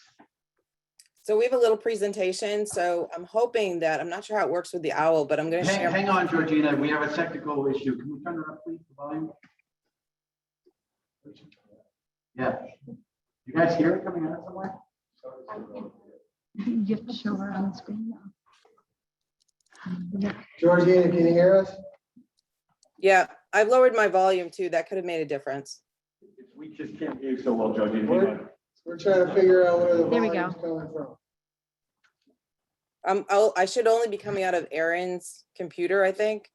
So we have a little presentation. So I'm hoping that, I'm not sure how it works with the owl, but I'm going to share. Hang on, Georgina. We have a technical issue. Can we turn it up, please, the volume? Yeah. You guys hear it coming out somewhere? You have to show her on the screen now. Georgina, can you hear us? Yeah, I've lowered my volume too. That could have made a difference. We just can't hear you so well, Georgina. Hang on. We're trying to figure out where the There we volume's coming from. I should only be coming out of Erin's computer, I think.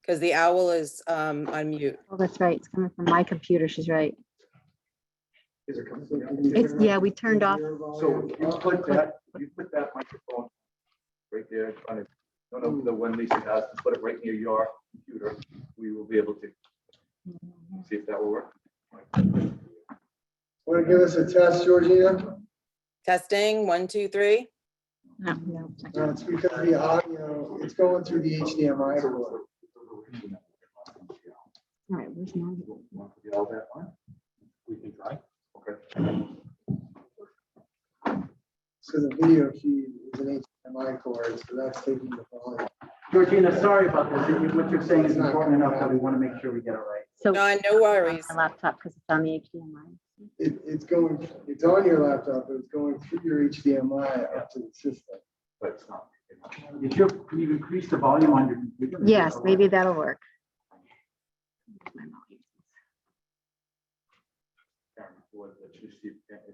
Because the owl is on mute. Oh, that's right. It's coming from my computer. She's right. Is it coming? It's, yeah, we turned off. So you put that microphone right there in front of, no, the one Lisa has, put it right near your computer. We will be able to see if that will work. Want to give us a test, Georgina? Testing, 1, 2, 3. No, no. No, it's because the audio, it's going through the HDMI port. All right, where's my? We can try. Okay. So the video feed is an HDMI cord, so that's taking the volume. Georgina, sorry about this. What you're saying is important enough that we want to make sure we get it right. So No, no worries. my laptop because it's on the HDMI. It's on your laptop, but it's going through your HDMI up to the system. But it's not. Can you increase the volume on your computer? Yes, maybe that'll work.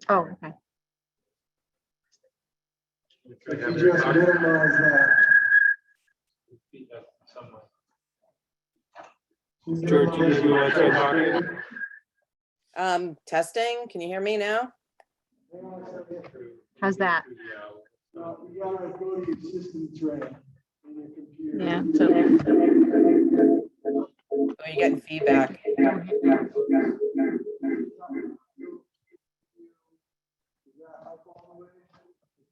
Oh, okay. If you just minimize that. Georgina, you want to try talking? Testing, can you hear me now? How's that? You gotta go to your system tray in your computer. Yeah. So Oh, you're getting feedback.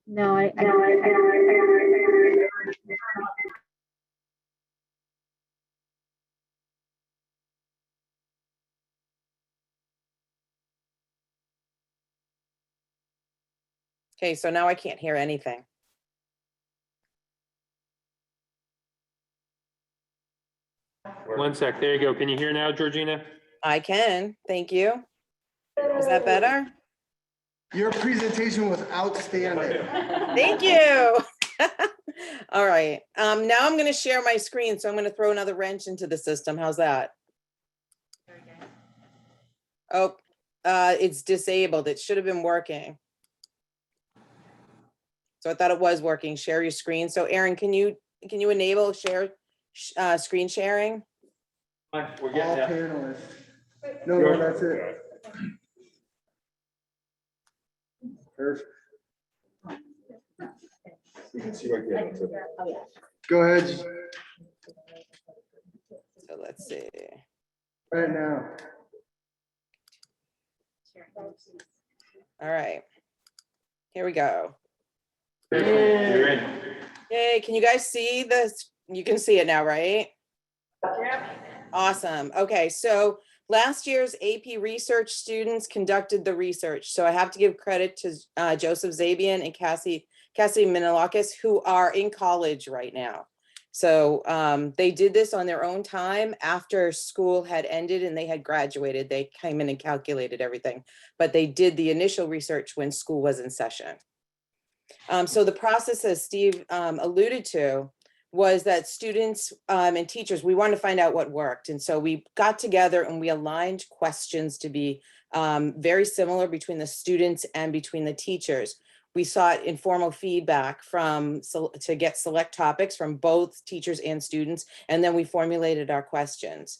no, I Okay, so now I can't hear anything. One sec, there you go. Can you hear now, Georgina? I can, thank you. Is that better? Your presentation was outstanding. Thank you. All right, now I'm gonna share my screen, so I'm gonna throw another wrench into the system. How's that? Oh, it's disabled. It should have been working. So I thought it was working. Share your screen. So Erin, can you enable screen sharing? We're All getting that. panelists. No, that's it. Perfect. You can see right there. That's it. Go ahead, So let's see. right now. All right, here we go. You're in. Yay, can you guys see this? You can see it now, right? Awesome. Okay, so last year's AP research students conducted the research. So I have to give credit to Joseph Zabian and Cassie Minilakis, who are in college right now. So they did this on their own time after school had ended and they had graduated. They came in and calculated everything, but they did the initial research when school was in session. So the process, as Steve alluded to, was that students and teachers, we wanted to find out what worked. And so we got together and we aligned questions to be very similar between the students and between the teachers. We sought informal feedback to get select topics from both teachers and students, and then we formulated our questions.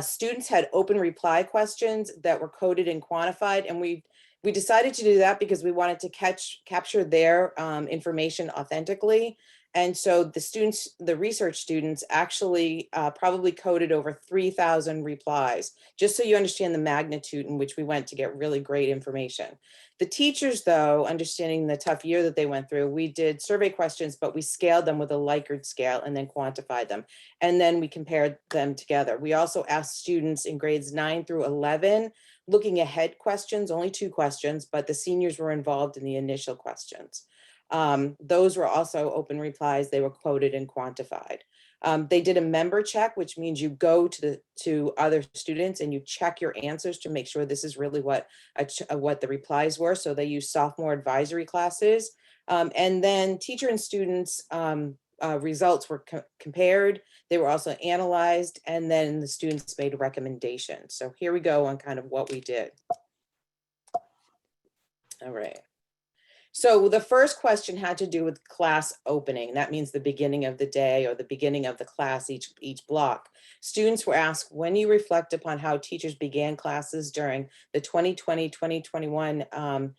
Students had open reply questions that were coded and quantified, and we decided to do that because we wanted to capture their information authentically. And so the research students actually probably coded over 3,000 replies, just so you understand the magnitude in which we went to get really great information. The teachers, though, understanding the tough year that they went through, we did survey questions, but we scaled them with a Likert scale and then quantified them. And then we compared them together. We also asked students in grades 9 through 11, looking ahead questions, only 2 questions, but the seniors were involved in the initial questions. Those were also open replies. They were quoted and quantified. They did a member check, which means you go to other students and you check your answers to make sure this is really what the replies were. So they used sophomore advisory classes. And then teacher and students results were compared, they were also analyzed, and then the students made recommendations. So here we go on kind of what we did. All right. So the first question had to do with class opening. That means the beginning of the day or the beginning of the class, each block. Students were asked, when you reflect upon how teachers began classes during the 2020-2021,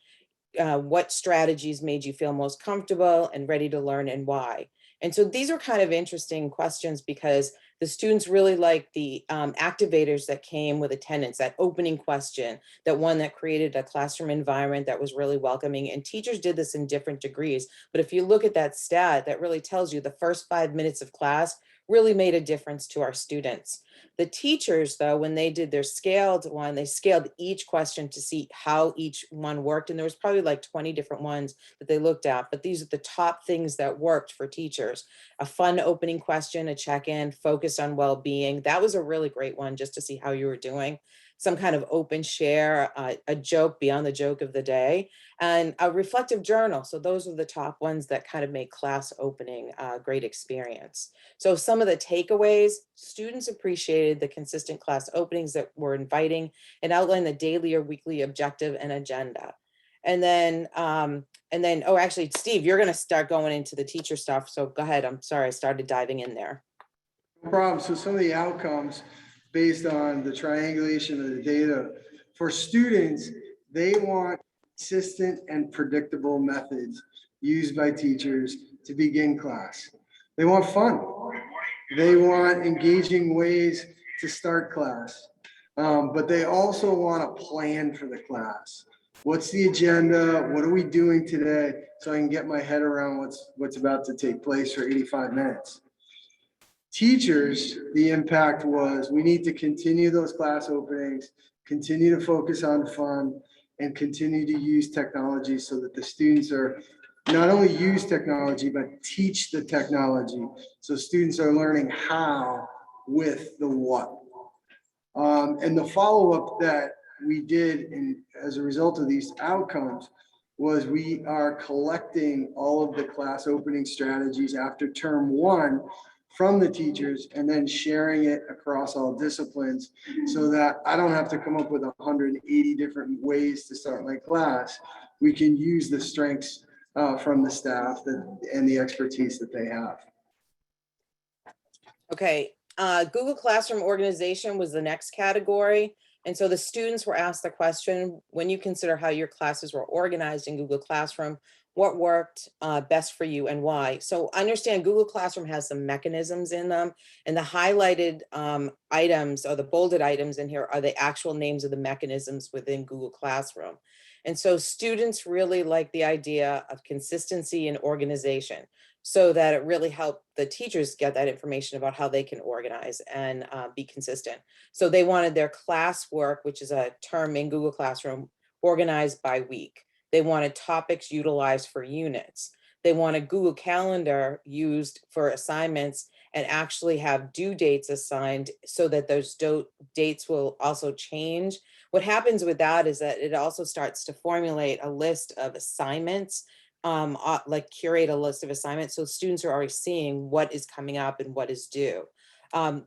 what strategies made you feel most comfortable and ready to learn, and why? And so these are kind of interesting questions because the students really liked the activators that came with attendance, that opening question, that one that created a classroom environment that was really welcoming. And teachers did this in different degrees. But if you look at that stat, that really tells you the first 5 minutes of class really made a difference to our students. The teachers, though, when they did their scaled one, they scaled each question to see how each one worked. And there was probably like 20 different ones that they looked at, but these are the top things that worked for teachers. A fun opening question, a check-in, focus on well-being. That was a really great one just to see how you were doing. Some kind of open share, a joke beyond the joke of the day, and a reflective journal. So those are the top ones that kind of make class opening a great experience. So some of the takeaways: students appreciated the consistent class openings that were inviting and outlined the daily or weekly objective and agenda. And then, oh, actually, Steve, you're going to start going into the teacher stuff. So go ahead. I'm sorry, I started diving in there. No problem. So some of the outcomes based on the triangulation of the data for students, they want consistent and predictable methods used by teachers to begin class. They want fun. They want engaging ways to start class, but they also want a plan for the class. What's the agenda? What are we doing today? So I can get my head around what's about to take place for 85 minutes. Teachers, the impact was we need to continue those class openings, continue to focus on fun, and continue to use technology so that the students are not only use technology, but teach the technology. So students are learning how with the what. And the follow-up that we did as a result of these outcomes was we are collecting all of the class opening strategies after term 1 from the teachers and then sharing it across all disciplines so that I don't have to come up with 180 different ways to start my class. We can use the strengths from the staff and the expertise that they have. Okay, Google Classroom organization was the next category. And so the students were asked the question, when you consider how your classes were organized in Google Classroom, what worked best for you and why? So understand Google Classroom has some mechanisms in them, and the highlighted items or the bolded items in here are the actual names of the mechanisms within Google Classroom. And so students really like the idea of consistency and organization, so that it really helped the teachers get that information about how they can organize and be consistent. So they wanted their classwork, which is a term in Google Classroom, organized by week. They wanted topics utilized for units. They wanted Google Calendar used for assignments and actually have due dates assigned so that those dates will also change. What happens with that is that it also starts to formulate a list of assignments, like curate a list of assignments. So students are already seeing what is coming up and what is due.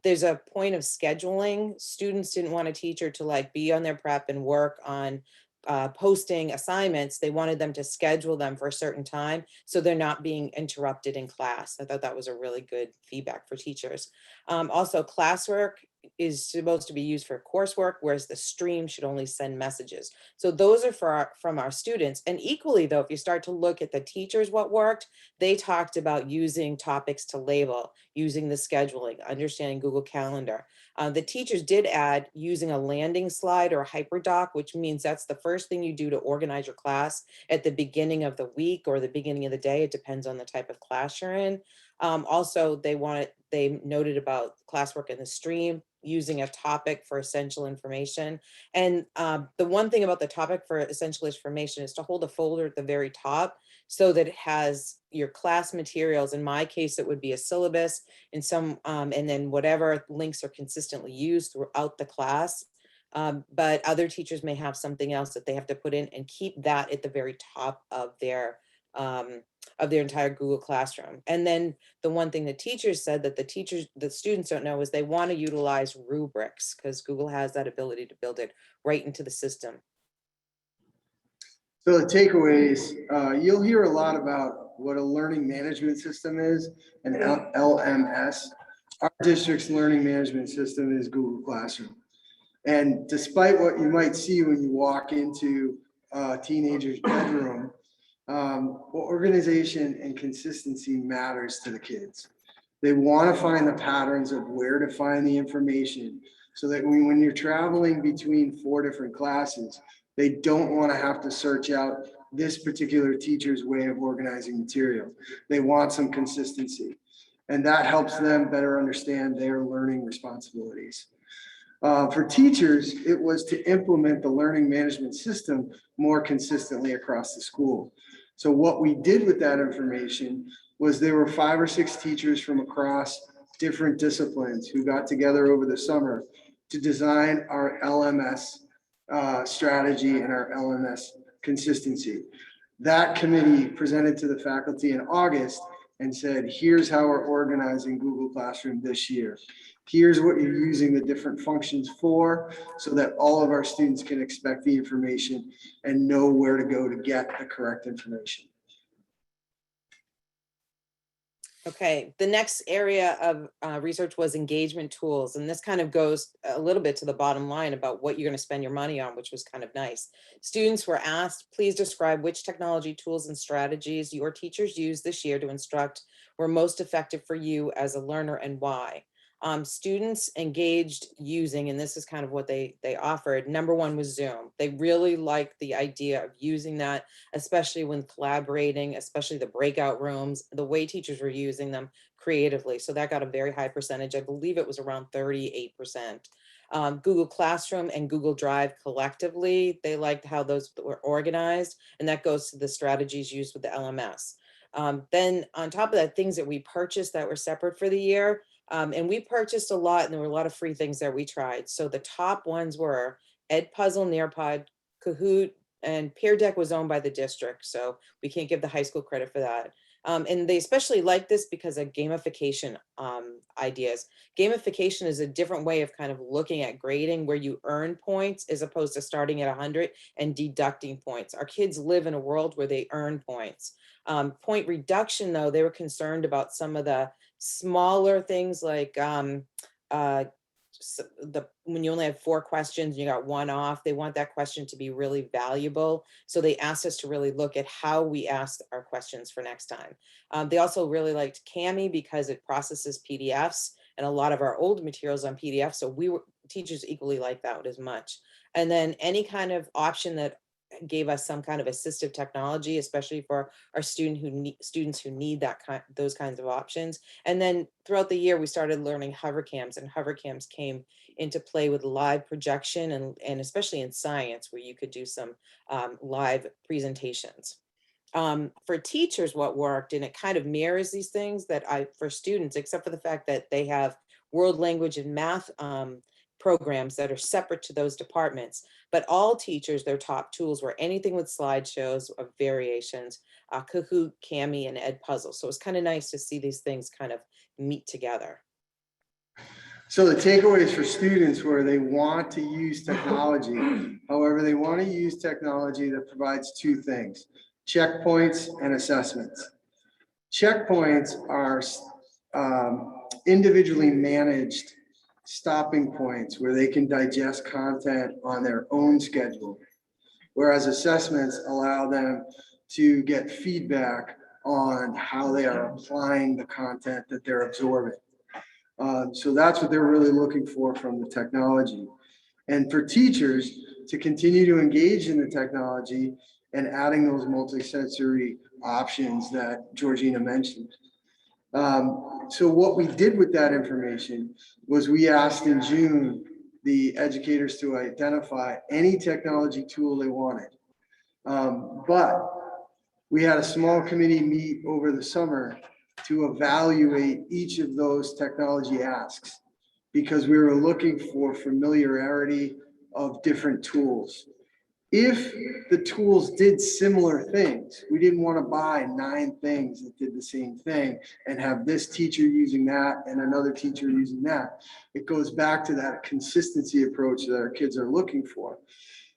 There's a point of scheduling. Students didn't want a teacher to like be on their prep and work on posting assignments. They wanted them to schedule them for a certain time so they're not being interrupted in class. I thought that was a really good feedback for teachers. Also, classwork is supposed to be used for coursework, whereas the stream should only send messages. So those are from our students. And equally though, if you start to look at the teachers, what worked, they talked about using topics to label, using the scheduling, understanding Google Calendar. The teachers did add using a landing slide or a hyperdoc, which means that's the first thing you do to organize your class at the beginning of the week or the beginning of the day. It depends on the type of class you're in. Also, they noted about classwork in the stream, using a topic for essential information. And the one thing about the topic for essential information is to hold a folder at the very top so that it has your class materials. In my case, it would be a syllabus and and then whatever links are consistently used throughout the class. But other teachers may have something else that they have to put in, and keep that at the very top of their their entire Google Classroom. And then the one thing the teachers said that the students don't know is they want to utilize rubrics because Google has that ability to build it right into the system. So the takeaways, you'll hear a lot about what a learning management system is, an LMS. Our district's learning management system is Google Classroom. And despite what you might see when you walk into a teenager's bedroom, organization and consistency matters to the kids. They want to find the patterns of where to find the information so that when you're traveling between 4 different classes, they don't want to have to search out this particular teacher's way of organizing material. They want some consistency, and that helps them better understand their learning responsibilities. For teachers, it was to implement the learning management system more consistently across the school. So what we did with that information was there were 5 or 6 teachers from across different disciplines who got together over the summer to design our LMS strategy and our LMS consistency. That committee presented to the faculty in August and said, here's how we're organizing Google Classroom this year. Here's what you're using the different functions for so that all of our students can expect the information and know where to go to get the correct information. Okay, the next area of research was engagement tools. And this kind of goes a little bit to the bottom line about what you're going to spend your money on, which was kind of nice. Students were asked, please describe which technology tools and strategies your teachers used this year to instruct were most effective for you as a learner and why. Students engaged using, and this is kind of what they offered, number one was Zoom. They really liked the idea of using that, especially when collaborating, especially the breakout rooms, the way teachers were using them creatively. So that got a very high percentage. I believe it was around 38%. Google Classroom and Google Drive collectively, they liked how those were organized, and that goes to the strategies used with the LMS. Then on top of that, things that we purchased that were separate for the year, and we purchased a lot, and there were a lot of free things that we tried. So the top ones were Edpuzzle, Nearpod, Kahoot, and Peer Deck was owned by the district, so we can't give the high school credit for that. And they especially like this because of gamification ideas. Gamification is a different way of kind of looking at grading where you earn points as opposed to starting at 100 and deducting points. Our kids live in a world where they earn points. Point reduction, though, they were concerned about some of the smaller things like when you only have 4 questions, you got 1 off, they want that question to be really valuable. So they asked us to really look at how we asked our questions for next time. They also really liked Comm because it processes PDFs and a lot of our old materials on PDF. So teachers equally like that as much. And then any kind of option that gave us some kind of assistive technology, especially for our students who need those kinds of options. And then throughout the year, we started learning hovercams, and hovercams came into play with live projection and especially in science, where you could do some live presentations. For teachers, what worked, and it kind of mirrors these things for students, except for the fact that they have world language and math programs that are separate to those departments, but all teachers, their top tools were anything with slideshows of variations, Kahoot, Comm, and Edpuzzle. So it's kind of nice to see these things kind of meet together. So the takeaways for students were they want to use technology. However, they want to use technology that provides 2 things, checkpoints and assessments. Checkpoints are individually managed stopping points where they can digest content on their own schedule, whereas assessments allow them to get feedback on how they are applying the content that they're absorbing. So that's what they're really looking for from the technology. And for teachers to continue to engage in the technology and adding those multisensory options that Georgina mentioned. So what we did with that information was we asked in June the educators to identify any technology tool they wanted. But we had a small committee meet over the summer to evaluate each of those technology asks because we were looking for familiarity of different tools. If the tools did similar things, we didn't want to buy 9 things that did the same thing and have this teacher using that and another teacher using that. It goes back to that consistency approach that our kids are looking for.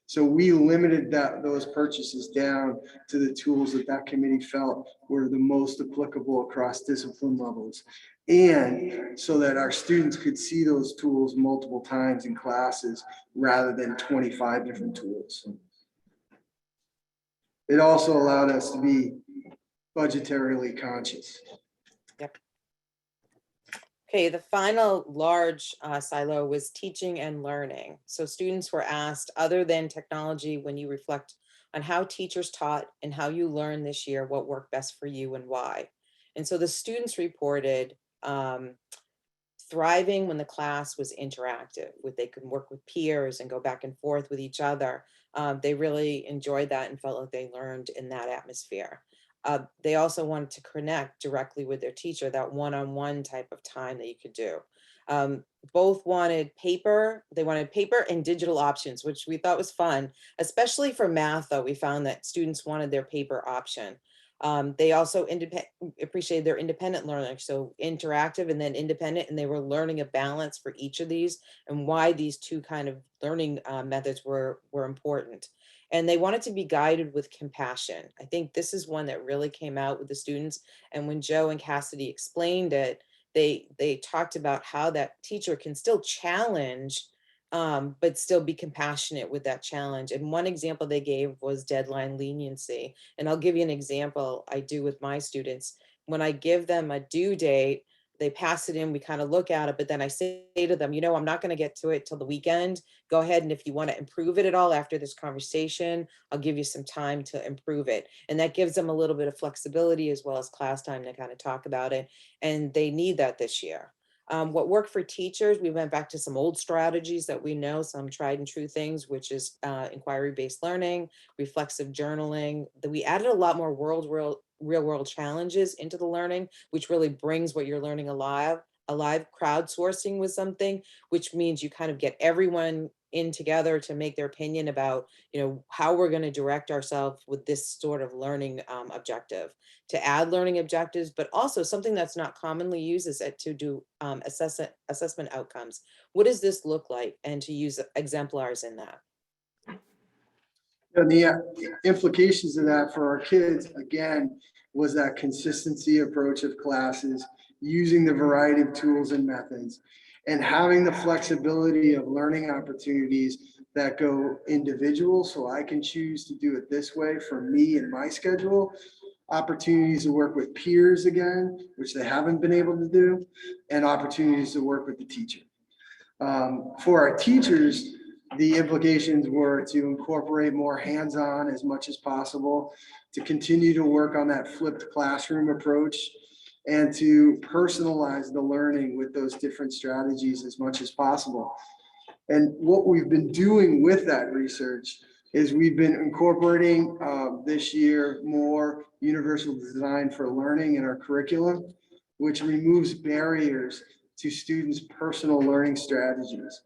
So we limited those purchases down to the tools that committee felt were the most applicable across discipline levels. And so that our students could see those tools multiple times in classes rather than 25 different tools. It also allowed us to be budgetarily conscious. Okay, the final large silo was teaching and learning. So students were asked, other than technology, when you reflect on how teachers taught and how you learned this year, what worked best for you and why. And so the students reported thriving when the class was interactive, where they could work with peers and go back and forth with each other. They really enjoyed that and felt like they learned in that atmosphere. They also wanted to connect directly with their teacher, that one-on-one type of time that you could do. Both wanted paper, they wanted paper and digital options, which we thought was fun, especially for math, though. We found that students wanted their paper option. They also appreciated their independent learning, so interactive and then independent, and they were learning a balance for each of these and why these two kind of learning methods were important. And they wanted to be guided with compassion. I think this is one that really came out with the students. And when Joe and Cassidy explained it, they talked about how that teacher can still challenge, but still be compassionate with that challenge. And one example they gave was deadline leniency. And I'll give you an example I do with my students. When I give them a due date, they pass it in, we kind of look at it, but then I say to them, you know, I'm not going to get to it till the weekend. Go ahead, and if you want to improve it at all after this conversation, I'll give you some time to improve it. And that gives them a little bit of flexibility as well as class time to kind of talk about it. And they need that this year. What worked for teachers, we went back to some old strategies that we know, some tried and true things, which is inquiry-based learning, reflexive journaling. We added a lot more real world challenges into the learning, which really brings what you're learning alive. Crowdsourcing was something, which means you kind of get everyone in together to make their opinion about, you know, how we're going to direct ourselves with this sort of learning objective, to add learning objectives, but also something that's not commonly used is to do assessment outcomes. What does this look like? And to use exemplars in that. And the implications of that for our kids, again, was that consistency approach of classes, using the variety of tools and methods, and having the flexibility of learning opportunities that go individual. So I can choose to do it this way for me and my schedule. Opportunities to work with peers again, which they haven't been able to do, and opportunities to work with the teacher. For our teachers, the implications were to incorporate more hands-on as much as possible, to continue to work on that flipped classroom approach, and to personalize the learning with those different strategies as much as possible. And what we've been doing with that research is we've been incorporating this year more universal design for learning in our curriculum, which removes barriers to students' personal learning strategies.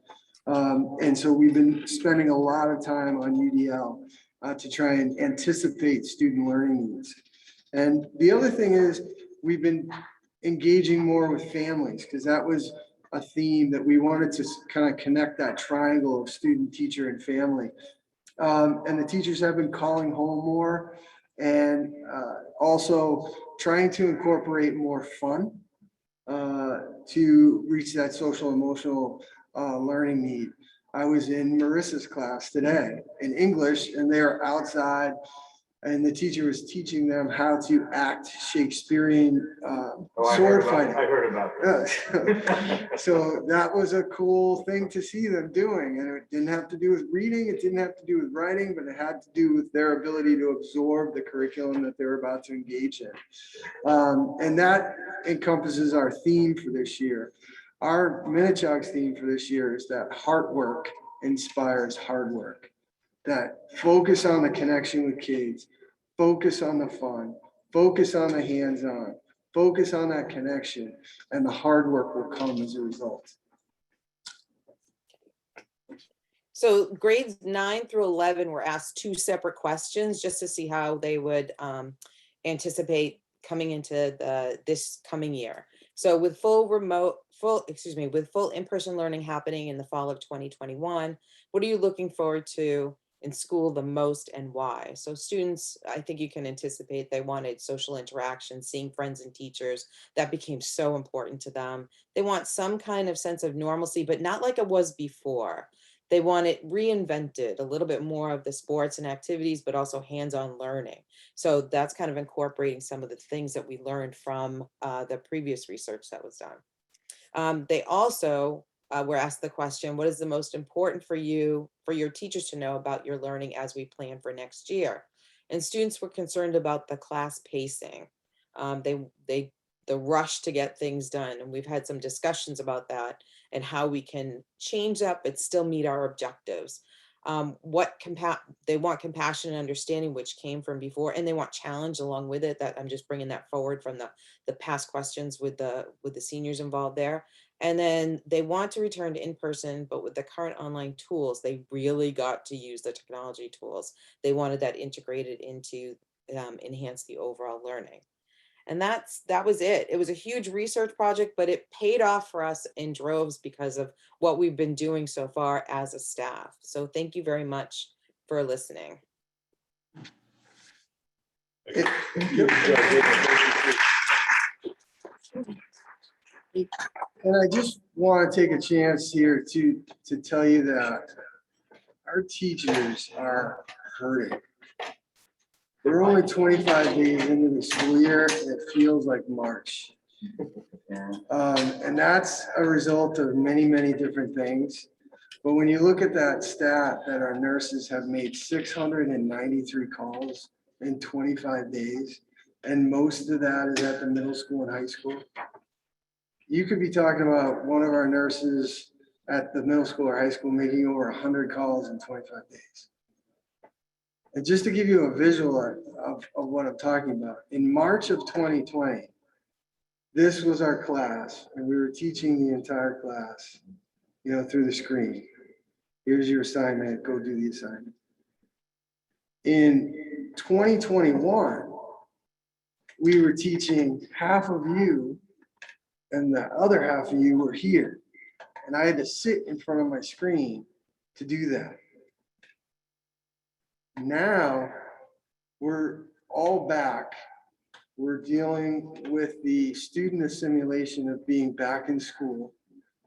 And so we've been spending a lot of time on UDL to try and anticipate student learning needs. And the other thing is we've been engaging more with families, because that was a theme that we wanted to kind of connect that triangle of student, teacher, and family. And the teachers have been calling home more, and also trying to incorporate more fun to reach that social emotional learning need. I was in Marissa's class today in English, and they're outside, and the teacher was teaching them how to act Shakespearean sword fighting. I heard about that. So that was a cool thing to see them doing, and it didn't have to do with reading, it didn't have to do with writing, but it had to do with their ability to absorb the curriculum that they're about to engage in. And that encompasses our theme for this year. Our Minichog's theme for this year is that hard work inspires hard work. That focus on the connection with kids, focus on the fun, focus on the hands-on, focus on that connection, and the hard work will come as a result. So grades 9 through 11 were asked 2 separate questions just to see how they would anticipate coming into this coming year. So with with full in-person learning happening in the fall of 2021, what are you looking forward to in school the most and why? So students, I think you can anticipate they wanted social interaction, seeing friends and teachers. That became so important to them. They want some kind of sense of normalcy, but not like it was before. They want it reinvented, a little bit more of the sports and activities, but also hands-on learning. So that's kind of incorporating some of the things that we learned from the previous research that was done. They also were asked the question, what is the most important for you, for your teachers to know about your learning as we plan for next year? And students were concerned about the class pacing. The rush to get things done. And we've had some discussions about that and how we can change that, but still meet our objectives. They want compassion and understanding, which came from before, and they want challenge along with it. That I'm just bringing that forward from the past questions with the seniors involved there. And then they want to return to in-person, but with the current online tools, they really got to use the technology tools. They wanted that integrated into enhance the overall learning. And that was it. It was a huge research project, but it paid off for us in droves because of what we've been doing so far as a staff. So thank you very much for listening. And I just want to take a chance here to tell you that our teachers are hurting. We're only 25 days into the school year, and it feels like March. And that's a result of many, many different things. But when you look at that stat that our nurses have made 693 calls in 25 days, and most of that is at the middle school and high school, you could be talking about one of our nurses at the middle school or high school making over 100 calls in 25 days. And just to give you a visual of what I'm talking about, in March of 2020, this was our class, and we were teaching the entire class, through the screen. Here's your assignment, go do the assignment. In 2021, we were teaching half of you, and the other half of you were here. And I had to sit in front of my screen to do that. Now we're all back. We're dealing with the student assimilation of being back in school,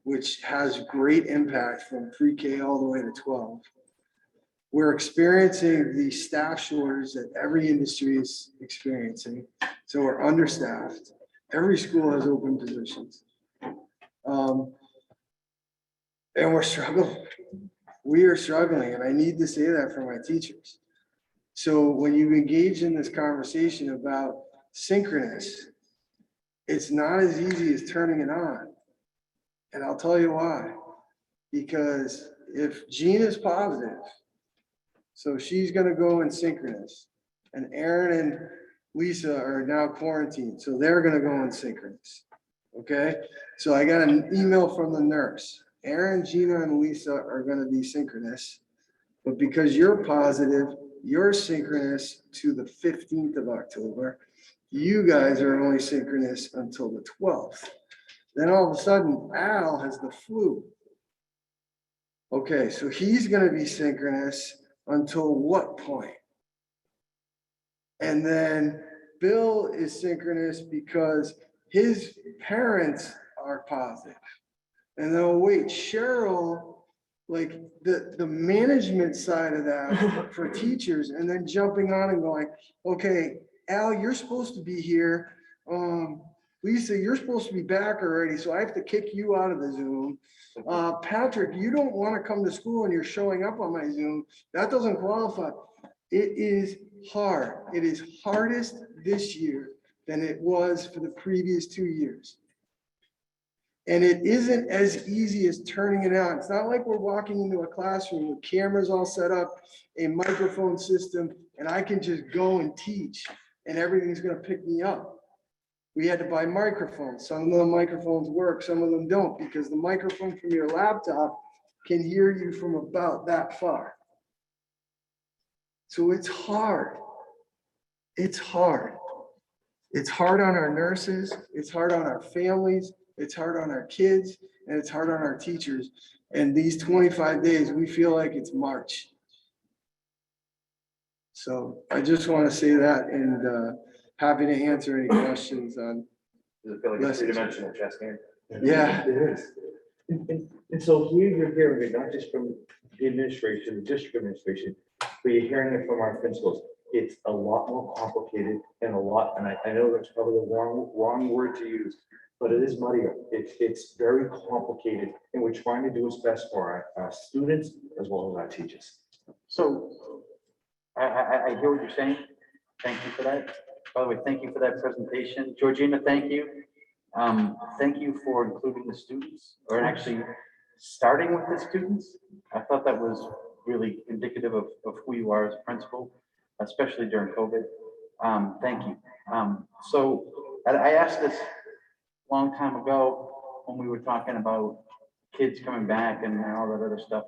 which has great impact from pre-K all the way to 12. We're experiencing the staff shortage that every industry is experiencing. So we're understaffed. Every school has open positions. And we're struggling. We are struggling, and I need to say that for my teachers. So when you engage in this conversation about synchronous, it's not as easy as turning it on. And I'll tell you why. Because if Jean is positive, so she's going to go in synchronous, and Aaron and Lisa are now quarantined, so they're going to go in synchronous. Okay? So I got an email from the nurse. Aaron, Gina, and Lisa are going to be synchronous, but because you're positive, you're synchronous to the 15th of October. You guys are only synchronous until the 12th. Then all of a sudden, Al has the flu. Okay, so he's going to be synchronous until what point? And then Bill is synchronous because his parents are positive. And then, oh, wait, Cheryl, like the management side of that for teachers, and then jumping on and going, okay, Al, you're supposed to be here. Lisa, you're supposed to be back already, so I have to kick you out of the Zoom. Patrick, you don't want to come to school and you're showing up on my Zoom. That doesn't qualify. It is hard. It is hardest this year than it was for the previous 2 years. And it isn't as easy as turning it on. It's not like we're walking into a classroom with cameras all set up, a microphone system, and I can just go and teach and everything's going to pick me up. We had to buy microphones. Some of the microphones work, some of them don't, because the microphone from your laptop can hear you from about that far. So it's hard. It's hard. It's hard on our nurses, it's hard on our families, it's hard on our kids, and it's hard on our teachers. And these 25 days, we feel like it's March. So I just want to say that, and happy to answer any questions on. Does it feel like a three-dimensional chess game? Yeah. It is. And so here you're hearing it, not just from the administration, the district administration, but you're hearing it from our principals. It's a lot more complicated and I know that's probably the wrong word to use, but it is muddier. It's very complicated, and we're trying to do what's best for our students as well as our teachers. So I hear what you're saying. Thank you for that. By the way, thank you for that presentation. Georgina, thank you. Thank you for including the students, or actually starting with the students. I thought that was really indicative of who you are as a principal, especially during COVID. Thank you. So I asked this a long time ago when we were talking about kids coming back and all that other stuff.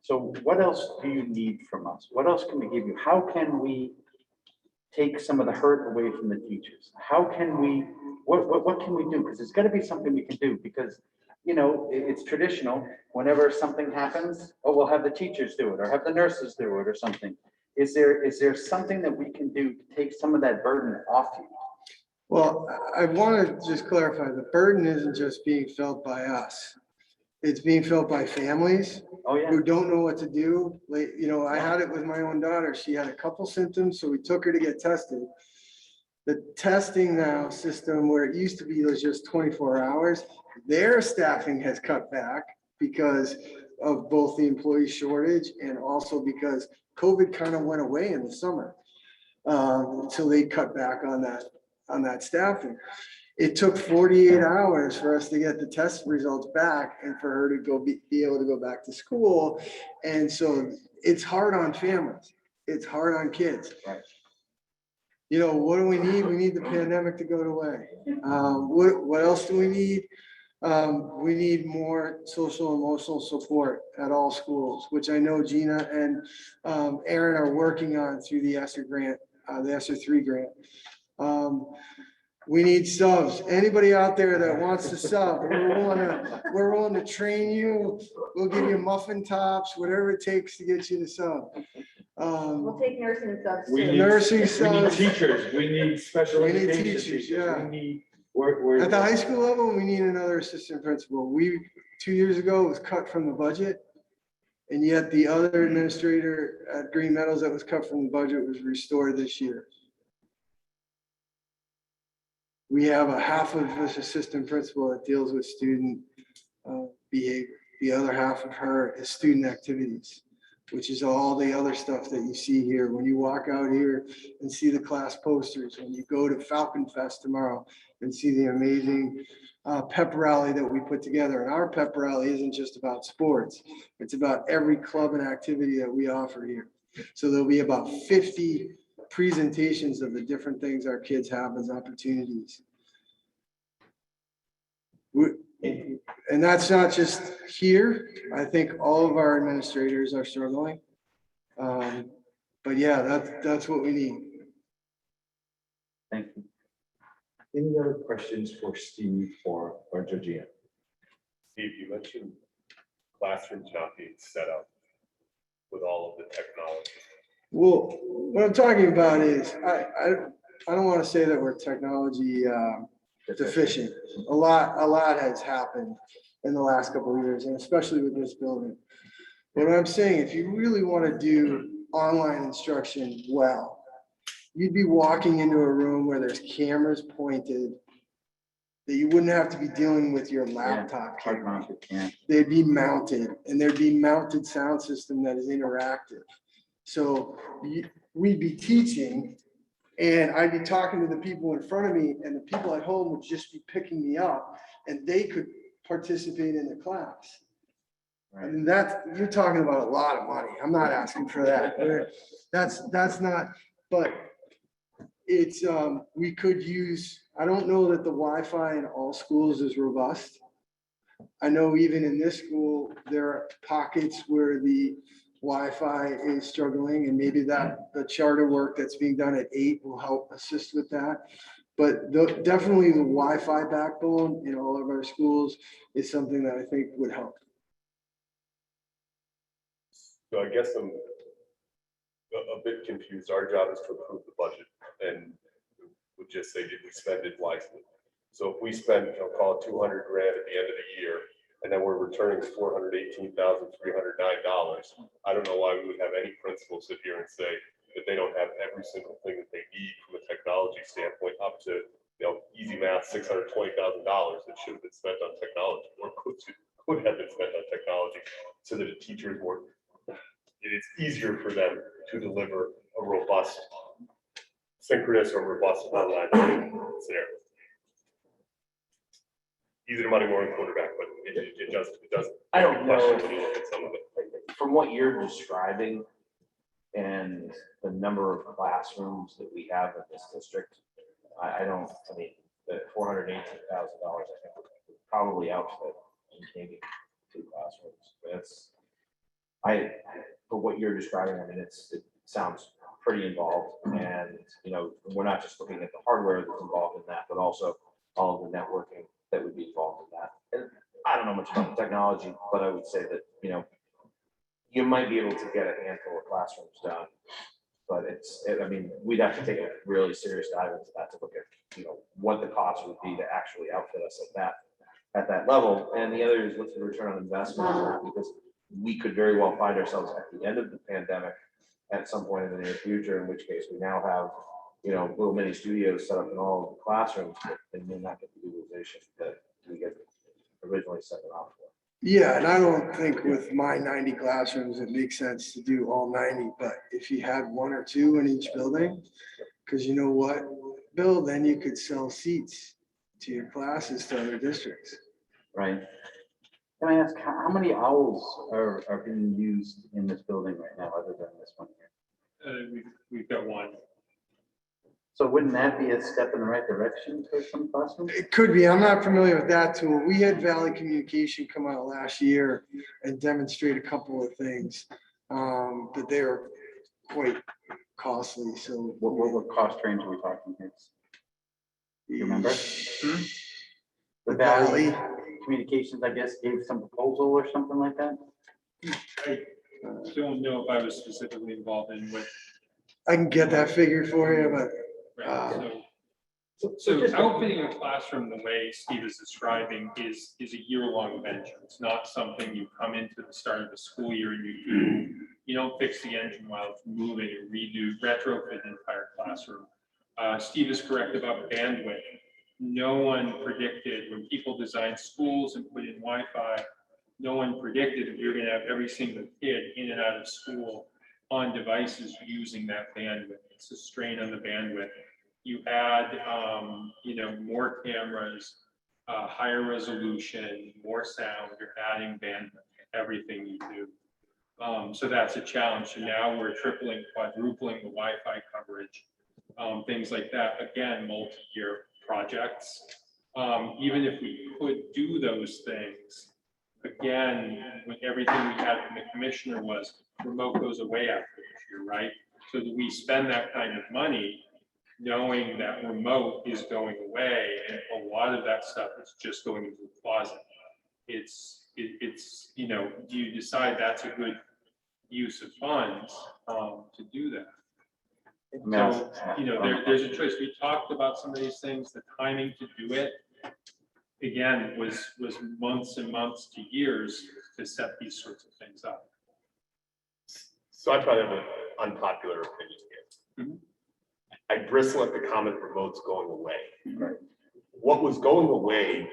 So what else do you need from us? What else can we give you? How can we take some of the hurt away from the teachers? How can we, what can we do? Because it's got to be something we can do, because, you know, it's traditional. Whenever something happens, oh, we'll have the teachers do it or have the nurses do it or something. Is there something that we can do to take some of that burden off you? Well, I want to just clarify, the burden isn't just being felt by us. It's being felt by families who don't know what to do. Like, you know, I had it with my own daughter. She had a couple symptoms, so we took her to get tested. The testing now system, where it used to be was just 24 hours, their staffing has cut back because of both the employee shortage and also because COVID kind of went away in the summer. So they cut back on that staffing. It took 48 hours for us to get the test results back and for her to be able to go back to school. And so it's hard on families. It's hard on kids. Right. You know, what do we need? We need the pandemic to go away. What else do we need? We need more social emotional support at all schools, which I know Gina and Aaron are working on through the ESSER grant, the ESSER 3 grant. We need subs. Anybody out there that wants to sub, we're willing to train you. We'll give you muffin tops, whatever it takes to get you to sub. We'll take nursing subs. We too. need Nursing We need subs. teachers. We need special We need education teachers, teachers. yeah. We need, we're. At the high school level, we need another assistant principal. 2 years ago, it was cut from the budget. And yet the other administrator at Green Meadows that was cut from the budget was restored this year. We have a half of this assistant principal that deals with student behavior. The other half of her is student activities, which is all the other stuff that you see here. When you walk out here and see the class posters, when you go to Falcon Fest tomorrow and see the amazing pep rally that we put together. And our pep rally isn't just about sports. It's about every club and activity that we offer here. So there'll be about 50 presentations of the different things our kids have as opportunities. And that's not just here. I think all of our administrators are struggling. But yeah, that's what we need. Thank you. Any other questions for Steve or Georgina? Steve, you mentioned classrooms not being set up with all of the technology. Well, what I'm talking about is, I don't want to say that we're technology deficient. A lot has happened in the last couple of years, and especially with this building. But I'm saying, if you really want to do online instruction well, you'd be walking into a room where there's cameras pointed that you wouldn't have to be dealing with your laptop camera. They'd be mounted, and there'd be mounted sound system that is interactive. So we'd be teaching, and I'd be talking to the people in front of me, and the people at home would just be picking me up, and they could participate in the class. I mean, you're talking about a lot of money. I'm not asking for that. That's not, but it's, we could use, I don't know that the Wi-Fi in all schools is robust, I know even in this school, there are pockets where the Wi-Fi is struggling, and maybe that the charter work that's being done at 8 will help assist with that. But definitely the Wi-Fi backbone in all of our schools is something that I think would help. So I guess I'm a bit confused. Our job is to approve the budget and would just say, did we spend it wisely? So if we spend, call it 200 grand at the end of the year, and then we're returning $418,309, I don't know why we would have any principal sit here and say that they don't have every single thing that they need from a technology standpoint up to, easy math, $620,000 that should have been spent on technology or could have been spent on technology so that a teacher is more, it's easier for them to deliver a robust synchronous or robust online scenario. Easier money, more in quarterback, but it doesn't. I don't know. When you look at some of it. From what you're describing and the number of classrooms that we have in this district, I mean, the $418,000, I think would probably outfit maybe 2 classrooms. For what you're describing, I mean, it sounds pretty involved, and, we're not just looking at the hardware that's involved in that, but also all of the networking that would be involved in that. And I don't know much about the technology, but I would say that, you might be able to get a handful of classrooms done. But I mean, we'd have to take a really serious dive into that to look at, what the cost would be to actually outfit us at that level. And the other is what's the return on investment on that, because we could very well find ourselves at the end of the pandemic at some point in the near future, in which case we now have, little mini studios set up in all of the classrooms, but they may not get the utilization that we get originally set it off for. Yeah, and I don't think with my 90 classrooms, it makes sense to do all 90, but if you had 1 or 2 in each building, because you know what, Bill, then you could sell seats to your classes to other districts. Right. Can I ask, how many owls are being used in this building right now, other than this one here? We've got 1. So wouldn't that be a step in the right direction for some classrooms? It could be. I'm not familiar with that tool. We had Valley Communication come out last year and demonstrate a couple of things, but they were quite costly. So what cost range are we talking here? Do you remember? The Valley Communications, I guess, gave some proposal or something like that? I don't know if I was specifically involved in what. I can get that figure for you, but Right, so outfitting a classroom the way Steve is describing is a year-long venture. It's not something you come into the start of the school year and you don't fix the engine while it's moving and retrofit the entire classroom. Steve is correct about bandwidth. No one predicted when people designed schools and put in Wi-Fi, no one predicted that you're going to have every single kid in and out of school on devices using that bandwidth. It's a strain on the bandwidth. You add, more cameras, higher resolution, more sound, you're adding bandwidth to everything you do. So that's a challenge. So now we're tripling, quadrupling the Wi-Fi coverage, things like that. Again, multi-year projects. Even if we could do those things, again, with everything we had from the commissioner was remote goes away after this year, right? So that we spend that kind of money knowing that remote is going away and a lot of that stuff is just going into the closet. It's do you decide that's a good use of funds to do that? So, there's a choice. We talked about some of these things, the timing to do it, again, was months and months to years to set these sorts of things up. So I probably have an unpopular opinion here. Mm-hmm. I bristle at the comment remote's going away. Right. What was going away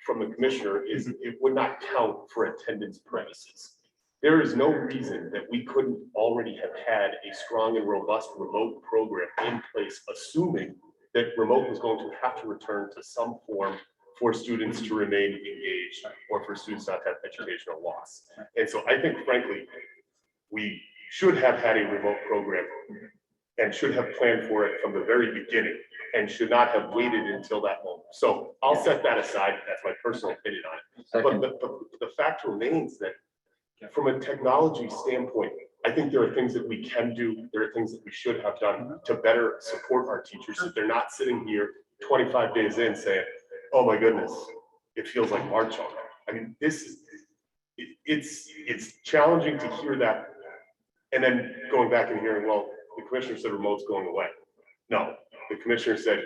from the commissioner is it would not count for attendance premises. There is no reason that we couldn't already have had a strong and robust remote program in place, assuming that remote was going to have to return to some form for students to remain engaged or for students not to have educational loss. And so I think, frankly, we should have had a remote program and should have planned for it from the very beginning and should not have waited until that moment. So I'll set that aside. That's my personal opinion on it. But the fact remains that from a technology standpoint, I think there are things that we can do. There are things that we should have done to better support our teachers so they're not sitting here 25 days in saying, oh my goodness, it feels like March already. I mean, it's challenging to hear that. And then going back and hearing, well, the commissioner said remote's going away. No, the commissioner said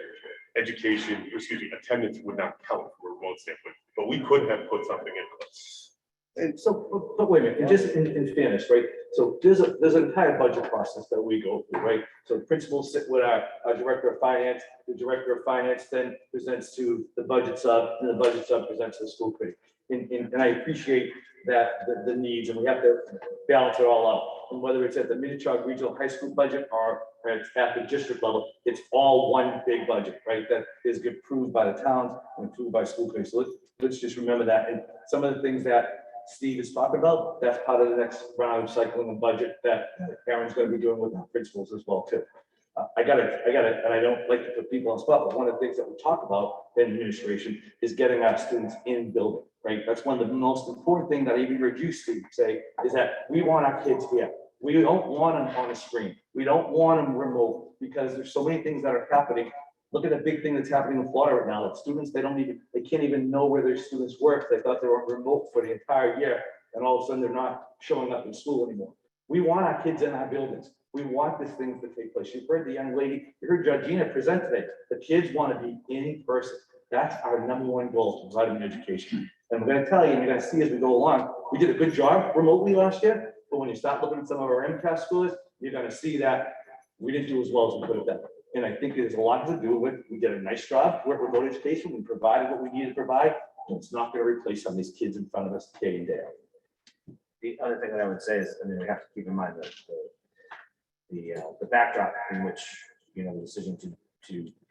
attendance would not count from a remote standpoint, but we could have put something in place. And so, but wait a minute, and just in fairness, right? So there's an entire budget process that we go through, right? So the principals sit with our director of finance, the director of finance then presents to the budget sub, and the budget sub presents to the school committee. And I appreciate that the needs, and we have to balance it all out. And whether it's at the Minichog Regional High School budget or it's at the district level, it's all one big budget, right? That is approved by the towns and approved by school committee. So let's just remember that. And some of the things that Steve is talking about, that's part of the next round of cycling the budget that Karen's going to be doing with the principals as well too. I got it, and I don't like to put people on the spot, but one of the things that we talk about in administration is getting our students in building, right? That's one of the most important things that I even heard you, Steve, say, is that we want our kids here. We don't want them on a screen. We don't want them remote because there's so many things that are happening. Look at the big thing that's happening in Florida right now. That students, they can't even know where their students work. They thought they were remote for the entire year. And all of a sudden they're not showing up in school anymore. We want our kids in our buildings. We want these things to take place. You've heard the young lady, you heard Georgina present today. The kids want to be in person. That's our #1 goal to provide education. And we're going to tell you, and you're going to see as we go along, we did a good job remotely last year. But when you start looking at some of our MCAS schools, you're going to see that we didn't do as well as we could have done. And I think there's a lot to do with, we did a nice job with remote education. We provided what we needed to provide. And it's not going to replace some of these kids in front of us day in, day out. The other thing that I would say is, I mean, we have to keep in mind that the backdrop in which, you know, the decision to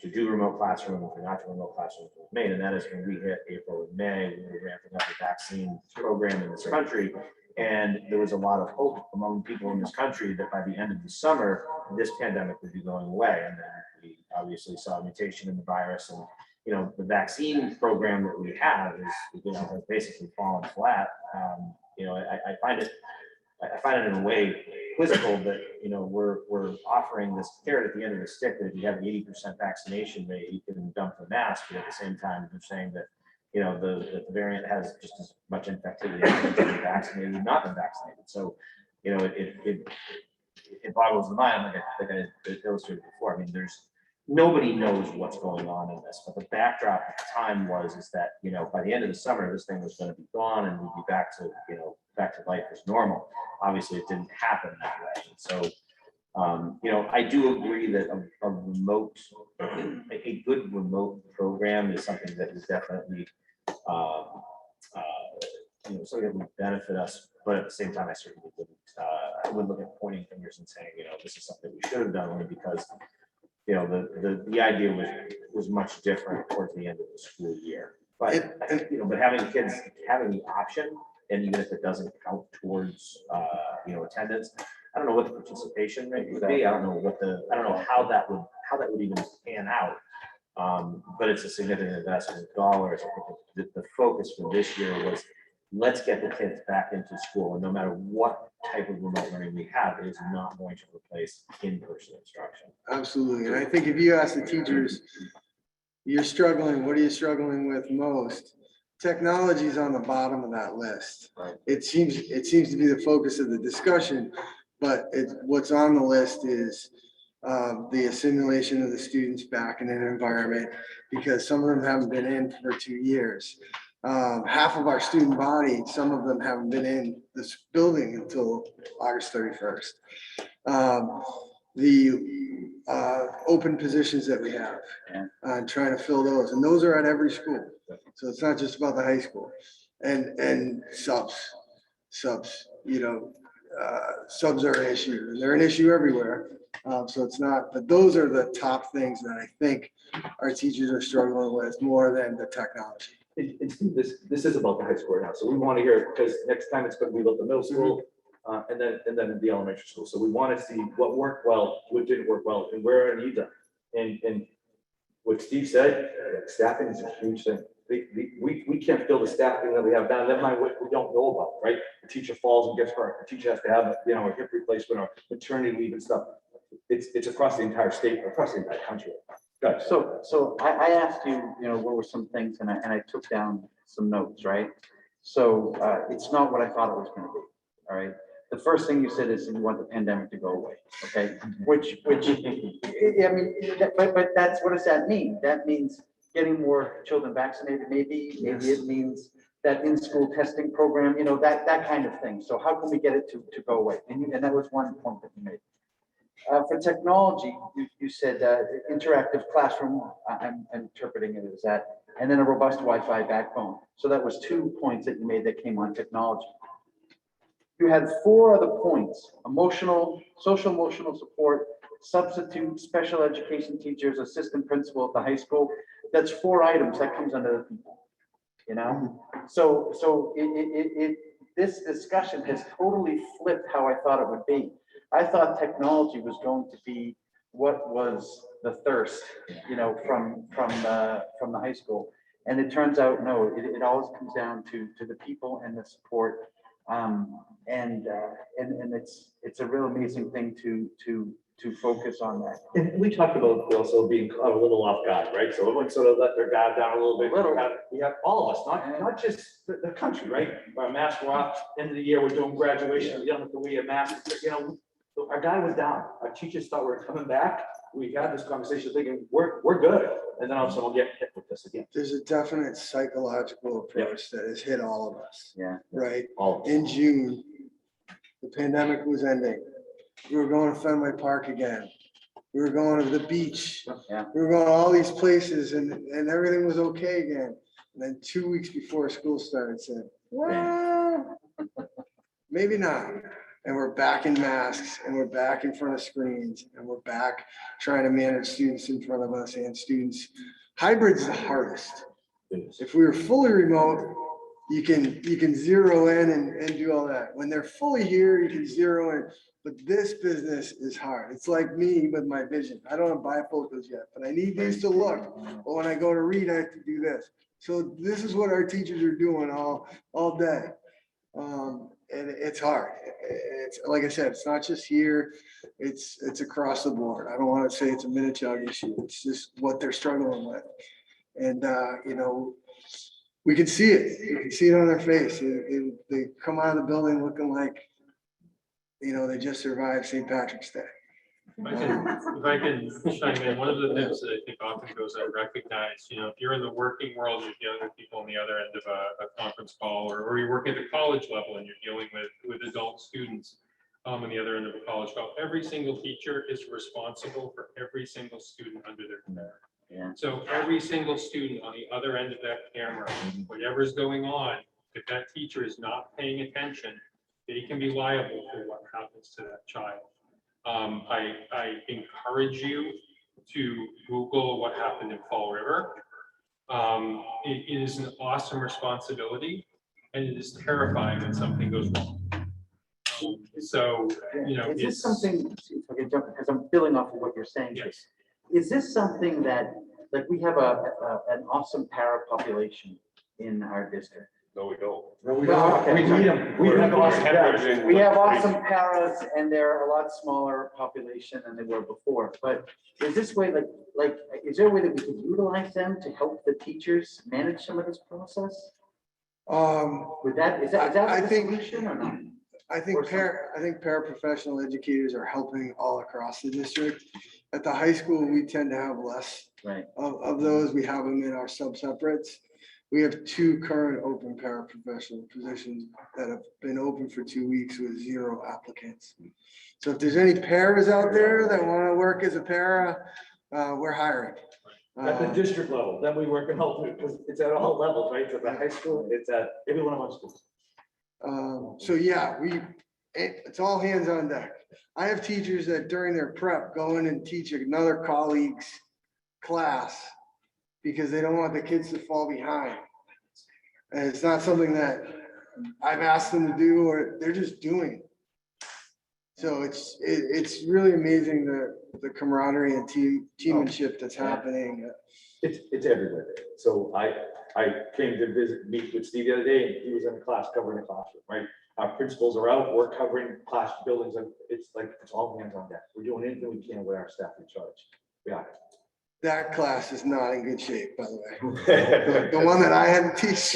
do remote classrooms or not do remote classrooms was made, and that is when we hit April and May, we were ramping up the vaccine program in this country. And there was a lot of hope among people in this country that by the end of the summer, this pandemic would be going away. And then we obviously saw a mutation in the virus, and you know, the vaccine program that we have is, you know, has basically fallen flat. You know, I find it in a way quizzical that, you know, we're offering this carrot at the end of the stick that if you have an 80% vaccination rate, you can dump the mask, but at the same time, they're saying that, you know, the variant has just as much infectivity as being vaccinated and not been vaccinated. So, you know, it boggles the mind, like I illustrated before. I mean, nobody knows what's going on in this, but the backdrop at the time is that, you know, by the end of the summer, this thing was going to be gone and we'd be back to, you know, back to life as normal. Obviously, it didn't happen that way. And so, you know, I do agree that a good remote program is something that is definitely, you know, something that would benefit us. But at the same time, I certainly wouldn't. I would look at pointing fingers and saying, you know, this is something we should have done, only because, you know, the idea was much different towards the end of the school year. But you know, but having kids having the option, and even if it doesn't count towards you know, attendance, I don't know what the participation rate would be. I don't know how that would even pan out. But it's a significant investment of dollars. I think the focus for this year was, let's get the kids back into school, and no matter what type of remote learning we have, it is not going to replace in-person instruction. Absolutely. And I think if you ask the teachers, you're struggling, what are you struggling with most? Technology is on the bottom of that list. Right. It seems to be the focus of the discussion, but what's on the list is the assimilation of the students back in an environment, because some of them haven't been in for 2 years. Half of our student body, some of them haven't been in this building until August 31st. The open positions that we have, trying to fill those, and those are at every school. So it's not just about the high school, and subs, you know, subs are an issue, and they're an issue everywhere. So it's not, but those are the top things that I think our teachers are struggling with more than the technology. And Steve, this is about the high school right now, so we want to hear it, because next time it's going to be about the middle school, and then the elementary school. So we want to see what worked well, what didn't work well, and where our needs are. And what Steve said, staffing is a huge thing. we can't fill the staffing that we have now, never mind what we don't know about, right? The teacher falls and gets hurt, the teacher has to have, a hip replacement or maternity leave and stuff. It's across the entire state, across the entire country. Good. So I asked you, what were some things, and I took down some notes, right? So it's not what I thought it was gonna be, all right? The first thing you said is you want the pandemic to go away, okay? Which, I mean, but that's, what does that mean? That means getting more children vaccinated, maybe it means that in-school testing program, that kind of thing. So how can we get it to go away? And that was one point that you made. For technology, you said interactive classroom, I'm interpreting it as that, and then a robust Wi-Fi backbone. So that was 2 points that you made that came on technology. You had 4 other points: social emotional support, substitute, special education teachers, assistant principal at the high school. That's 4 items that comes under the people, So this discussion has totally flipped how I thought it would be. I thought technology was going to be what was the thirst, from the high school. And it turns out, no, it always comes down to the people and the support. And it's a real amazing thing to focus on that. And we talked about also being a little off guard, right? So everyone sort of let their guard down a little bit. We have all of us, not just the country, right? Our masks were off, end of the year, we're doing graduation, we don't have to wear masks, our guy was down. Our teachers thought we were coming back. We had this conversation thinking we're good. And then all of a sudden we'll get hit with this again. There's a definite psychological approach that has hit all of us. Yeah. Right? All In June, the pandemic was ending. We were going to Fenway Park again. We were going to the beach. Yeah. We were going to all these places and everything was okay again. And then 2 weeks before school started, said, well, maybe not. And we're back in masks and we're back in front of screens and we're back trying to manage students in front of us and students. Hybrid's the hardest. If we were fully remote, you can zero in and do all that. When they're fully here, you can zero in. But this business is hard. It's like me with my vision. I don't have bifocals yet, but I need these to look. But when I go to read, I have to do this. So this is what our teachers are doing all day. And it's hard. It's like I said, it's not just here. It's across the board. I don't want to say it's a Minichog issue. It's just what they're struggling with. And we can see it. You can see it on their face. They come out of the building looking like, they just survived St. Patrick's Day. If I can chime in, one of the things that I think often goes unrecognized, if you're in the working world, you're dealing with people on the other end of a conference call, or you work at the college level and you're dealing with adult students on the other end of a college call. Every single teacher is responsible for every single student under their care. Yeah. So every single student on the other end of that camera, whatever's going on, if that teacher is not paying attention, they can be liable for what happens to that child. I encourage you to Google what happened in Fall River. It is an awesome responsibility, and it is terrifying when something goes wrong. So, is this something, okay, because I'm building off of what you're saying. Yes. Is this something that, like, we have an awesome para population in our district? No, we don't. No, we Well, don't. okay, We need them. We have awesome guys. We have awesome paras and they're a lot smaller population than they were before, but is this way, like, is there a way that we can utilize them to help the teachers manage some of this process? Is that I the think- solution or not? I think paraprofessional educators are helping all across the district. At the high school, we tend to have less Right. of those. We have them in our sub-separates. We have 2 current open paraprofessional positions that have been open for 2 weeks with 0 applicants. So if there's any paras out there that want to work as a para, we're hiring. At the district level, then we work in health, because it's at all levels, right? So at the high school, it's at every one of our schools. So yeah, it's all hands on deck. I have teachers that during their prep go in and teach another colleague's class because they don't want the kids to fall behind. And it's not something that I've asked them to do, or they're just doing it. So it's really amazing the camaraderie and teammanship that's happening. It's everywhere. So I came to meet with Steve the other day, and he was in the class covering the classroom, right? Our principals are out, we're covering class buildings, and it's like, it's all hands on deck. We're doing anything we can with our staff in charge. Yeah. That class is not in good shape, by the way. The one that I had to teach.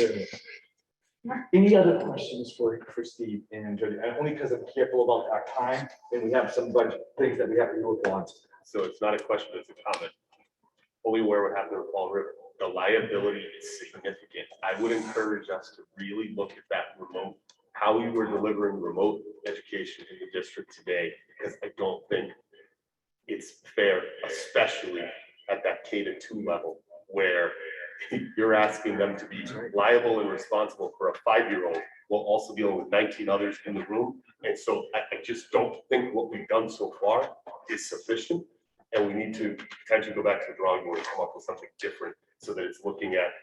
Any other questions for Steve and Jody? And only because I'm careful about our time, and we have some budget things that we have to do at once. So it's not a question, it's a comment. Fully aware what happened with Fall River. The liability is significant. I would encourage us to really look at that remote, how we were delivering remote education in the district today, because I don't think it's fair, especially at that K-2 level, where you're asking them to be liable and responsible for a 5-year-old while also dealing with 19 others in the room. And so I just don't think what we've done so far is sufficient. And we need to potentially go back to the drawing board and come up with something different so that it's looking at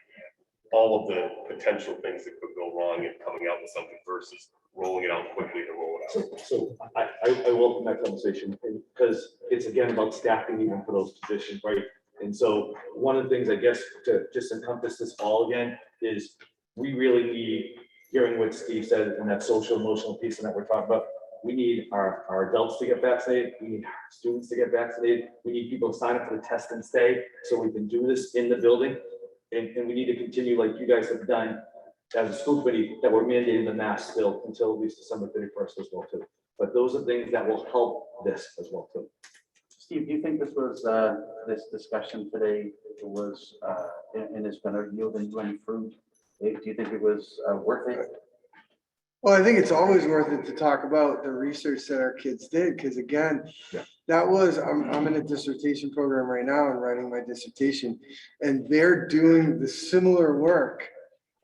all of the potential things that could go wrong and coming out with something versus rolling it out quickly to roll it out. So I welcome that conversation, because it's again about staffing even for those positions, right? And so one of the things, I guess, to just encompass this all again, is we really need, hearing what Steve said, and that social emotional piece and that we're talking about, we need our adults to get vaccinated, we need our students to get vaccinated, we need people to sign up for the test and stay, so we can do this in the building. And we need to continue, like you guys have done as a school committee, that we're mandating the mask still until at least December 31st as well too. But those are things that will help this as well too. Steve, do you think this was, this discussion today was, and is going to yield any fruit? Do you think it was worth it? Well, I think it's always worth it to talk about the research that our kids did, because again, that was, I'm in a dissertation program right now and writing my dissertation, and they're doing the similar work.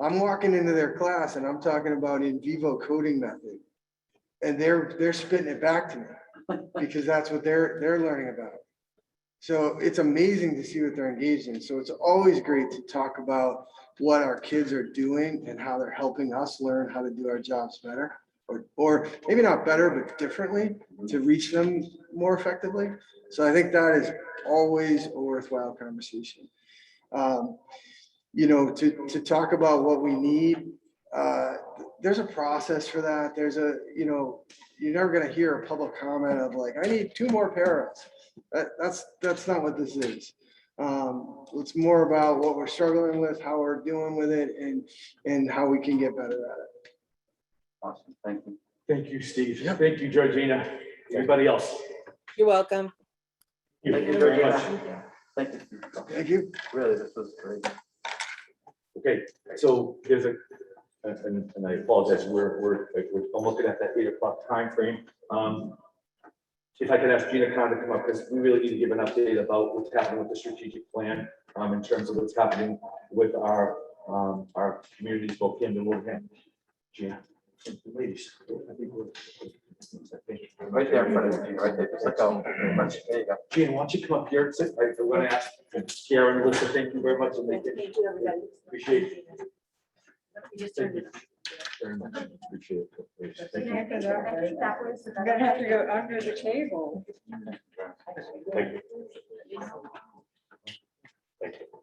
I'm walking into their class and I'm talking about in vivo coding method, and they're spitting it back to me because that's what they're learning about. So it's amazing to see what they're engaged in. So it's always great to talk about what our kids are doing and how they're helping us learn how to do our jobs better, or maybe not better, but differently to reach them more effectively. So I think that is always a worthwhile conversation. You know, to talk about what we need, there's a process for that. There's a, you know, you're never going to hear a public comment of like, I need 2 more paras. That's not what this is. It's more about what we're struggling with, how we're doing with it, and how we can get better at it. Awesome, thank you. Thank you, Steve. Thank you, Georgina. Everybody else. You're welcome. Thank you very much. Thank you. Thank you. Really, this was great. Okay, so there's and I apologize, I'm looking at that 8 o'clock timeframe. If I could ask Gina Khan to come up, because we really need to give an update about what's happening with the strategic plan, in terms of what's happening with our communities, both Camden and Wilbraham. Gina, ladies. I think we're Right there in front of you, right there. Just look out. Very much. There you go. Gina, why don't you come up here and sit? I'm going to ask Karen and Melissa, thank you very much. And Thank you, everybody. Appreciate it. We just turned it. Very much. Appreciate it. Thank you. I'm gonna have to go under the table. Thank you. Thank you.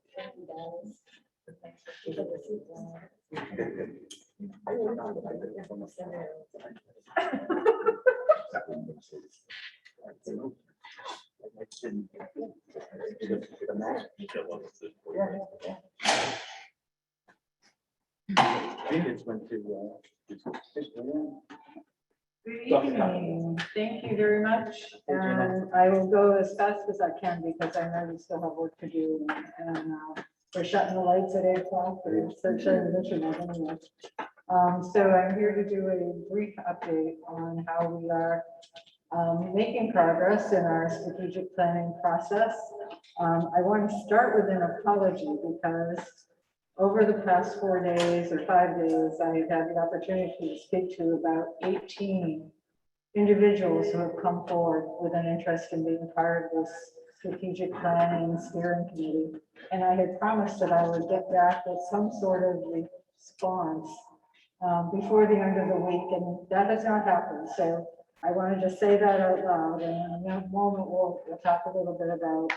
It's went to, Good evening. Thank you very much. And I will go as fast as I can because I know we still have work to do. And we're shutting the lights at 8 o'clock for search and mission anyway. So I'm here to do a brief update on how we are making progress in our strategic planning process. I want to start with an apology because over the past 4 days or 5 days, I've had the opportunity to speak to about 18 individuals who have come forward with an interest in being part of this strategic planning steering committee. And I had promised that I would get back with some sort of response before the end of the week, and that has not happened. So I want to just say that out loud, and in a moment we'll talk a little bit about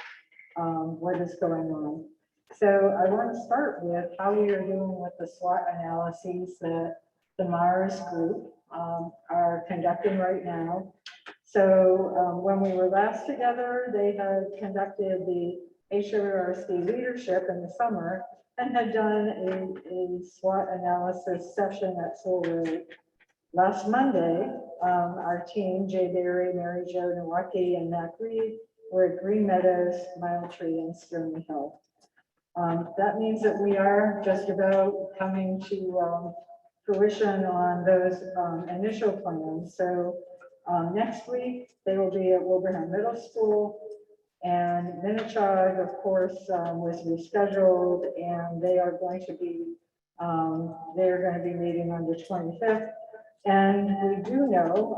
what is going on. So I want to start with how we are doing with the SWOT analyses that the Mars group are conducting right now. So when we were last together, they had conducted the Hwrsd leadership in the summer and had done a SWOT analysis session at Soul Road. Last Monday, our team, Jay Berry, Mary Jo Nowacki, and Matt Reed, were at Green Meadows, Mile Tree, and Stony Hill. That means that we are just about coming to fruition on those initial plans. So next week, they will be at Wilbraham Middle School, and Minichog, of course, was rescheduled, and they are going to be meeting on the 25th. And we do know,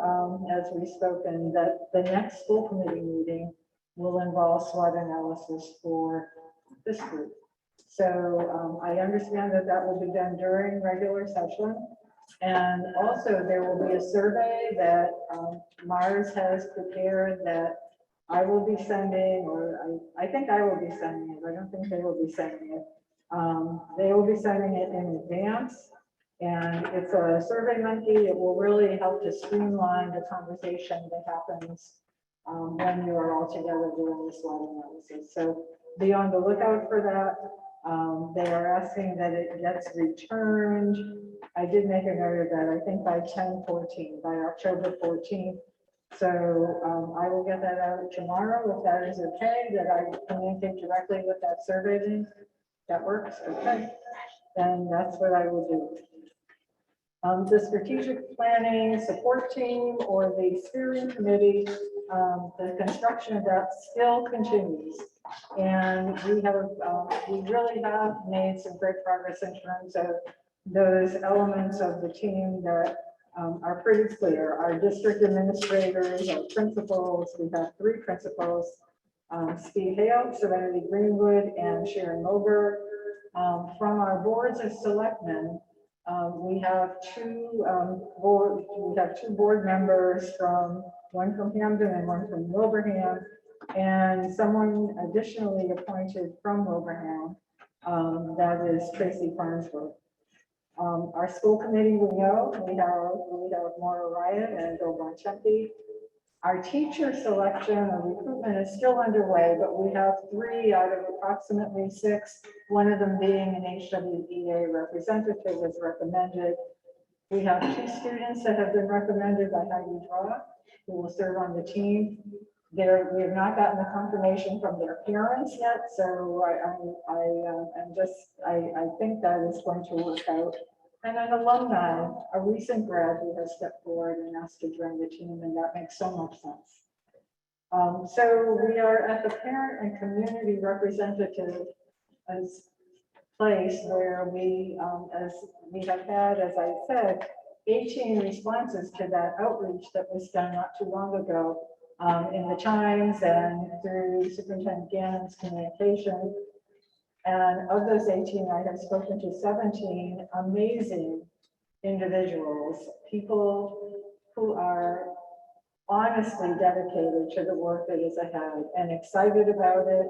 as we've spoken, that the next school committee meeting will involve SWOT analysis for this group. So I understand that that will be done during regular session. And also there will be a survey that Mars has prepared that I will be sending, or I think I will be sending it. I don't think they will be sending it. They will be sending it in advance. And it's a survey monkey. It will really help to streamline the conversation that happens when you are all together doing this SWOT analysis. So be on the lookout for that. They are asking that it gets returned. I did make a note of that, I think by 10/14, by October 14th. So I will get that out tomorrow if that is okay, that I communicate directly with that survey link. That works, okay. Then that's what I will do. The strategic planning support team or the steering committee, the construction of that still continues. And we really have made some great progress in terms of those elements of the team that are pretty clear. Our district administrators, our principals, we have 3 principals, Steve Hale, Serenity Greenwood, and Sharon Moger. From our boards of selectmen, we have two board members one from Hamden and one from Wilbraham, and someone additionally appointed from Wilbraham, that is Tracy Farnsworth. Our school committee, we have Maura Ryan and Bill Bonchempi. Our teacher selection or recruitment is still underway, but we have 3 out of approximately 6, one of them being an HWEA representative as recommended. We have 2 students that have been recommended by Heidi Draw, who will serve on the team. We have not gotten the confirmation from their parents yet, so I think that is going to work out. And an alumni, a recent grad who has stepped forward and asked to join the team, and that makes so much sense. So we are at the parent and community representative place where we, as we have had, as I said, 18 responses to that outreach that was done not too long ago in the Times and through Superintendent Gannon's communication. And of those 18, I have spoken to 17 amazing individuals, people who are honestly dedicated to the work that is ahead and excited about it.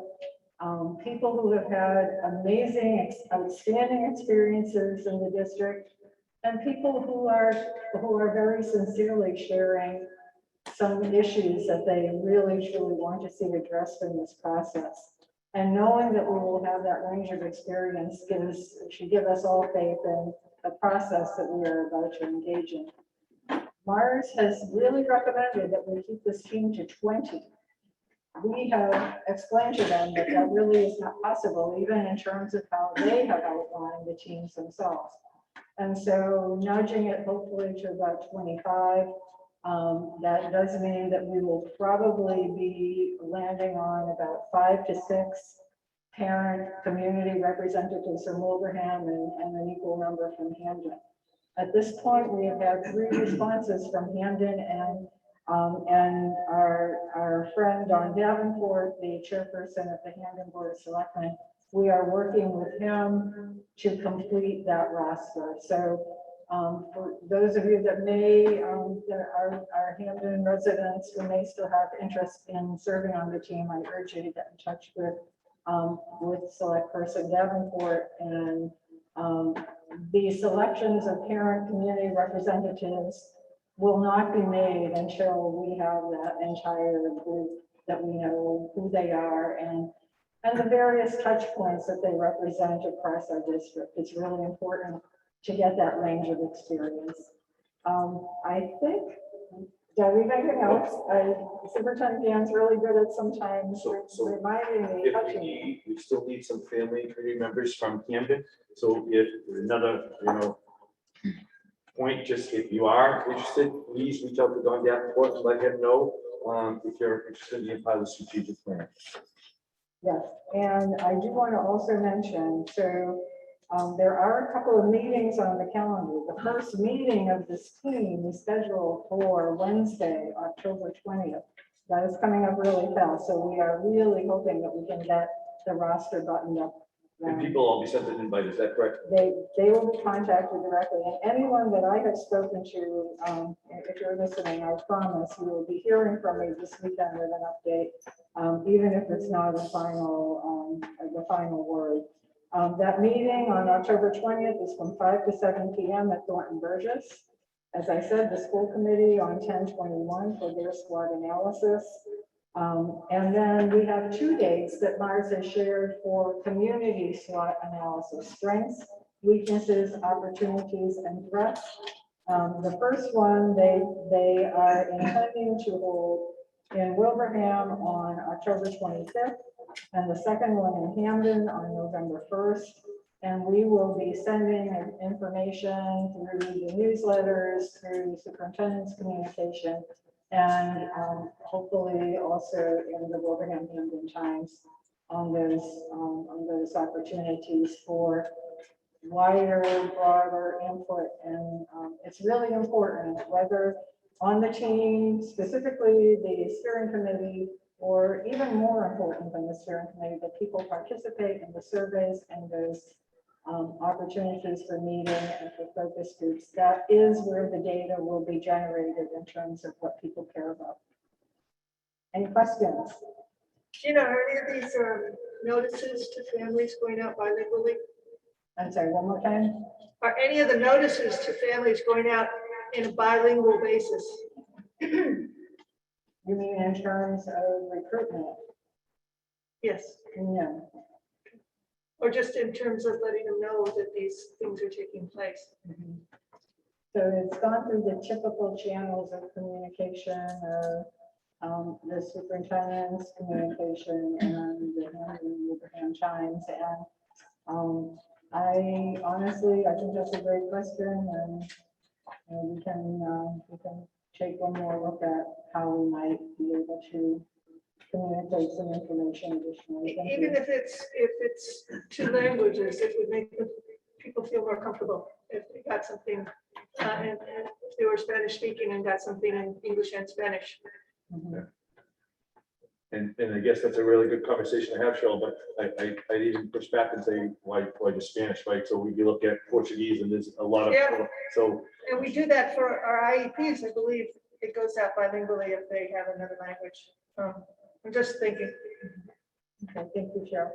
People who have had amazing, outstanding experiences in the district, and people who are very sincerely sharing some issues that they really truly want to see addressed in this process. And knowing that we will have that range of experience should give us all faith in the process that we are about to engage in. Mars has really recommended that we keep this team to 20. We have explained to them that that really is not possible, even in terms of how they have outlined the teams themselves. And so nudging it hopefully to about 25, that does mean that we will probably be landing on about 5 to 6 parent community representatives from Wilbraham and an equal number from Hamden. At this point, we have had 3 responses from Hamden and our friend Don Davenport, the chairperson of the Hamden Board of Selectmen. We are working with him to complete that roster. So for those of you that are Hamden residents who may still have interest in serving on the team, I urge you to get in touch with with Select Person Davenport, and the selections of parent community representatives will not be made until we have that entire group that we know who they are and the various touch points that they represent across our district. It's really important to get that range of experience. I think, did I leave anything else? Superintendent Dan's really good at sometimes reminding me, touching me. We still need some family and community members from Camden. So if another, point, just if you are interested, please reach out to Don Davenport and let him know if you're interested in being part of the strategic plan. Yes, and I do want to also mention, so there are a couple of meetings on the calendar. The first meeting of this team is scheduled for Wednesday, October 20th. That is coming up really fast, so we are really hoping that we can get the roster buttoned up. And people will be sent an invite, is that correct? They will be contacted directly, and anyone that I have spoken to, if you're listening, I promise you will be hearing from me this weekend with an update, even if it's not the final word. That meeting on October 20th is from 5 to 7 p.m. at Thornton Burgess. As I said, the school committee on 10/21 for their SWOT analysis. And then we have 2 dates that Mars has shared for community SWOT analysis: strengths, weaknesses, opportunities, and threats. The first one they are intending to hold in Wilbraham on October 25th, and the second one in Hamden on November 1st. And we will be sending information through the newsletters, through superintendent's communication, and hopefully also in the Wilbraham Hamden Times on those opportunities for wider, broader input. And it's really important, whether on the team, specifically the steering committee, or even more important than the steering committee, that people participate in the surveys and those opportunities for meeting and for focus groups. That is where the data will be generated in terms of what people care about. Any questions? Are any of these notices to families going out bilingually? I'm sorry, one more time. Are any of the notices to families going out in a bilingual basis? You mean in terms of recruitment? Yes. No. Or just in terms of letting them know that these things are taking place? So it's gone through the typical channels of communication of the superintendent's communication and the Wilbraham Times. And I think that's a great question, and we can take one more look at how we might be able to communicate some information additionally. Even if it's 2 languages, it would make people feel more comfortable if they got something, and if they were Spanish speaking and got something in English and Spanish. And I guess that's a really good conversation to have, Cheryl, but I'd even push back and say, why just Spanish, right? So we look at Portuguese, and there's a lot of, so. And we do that for our IEPs. I believe it goes out bilingually if they have another language. I'm just thinking. Okay, thank you, Cheryl.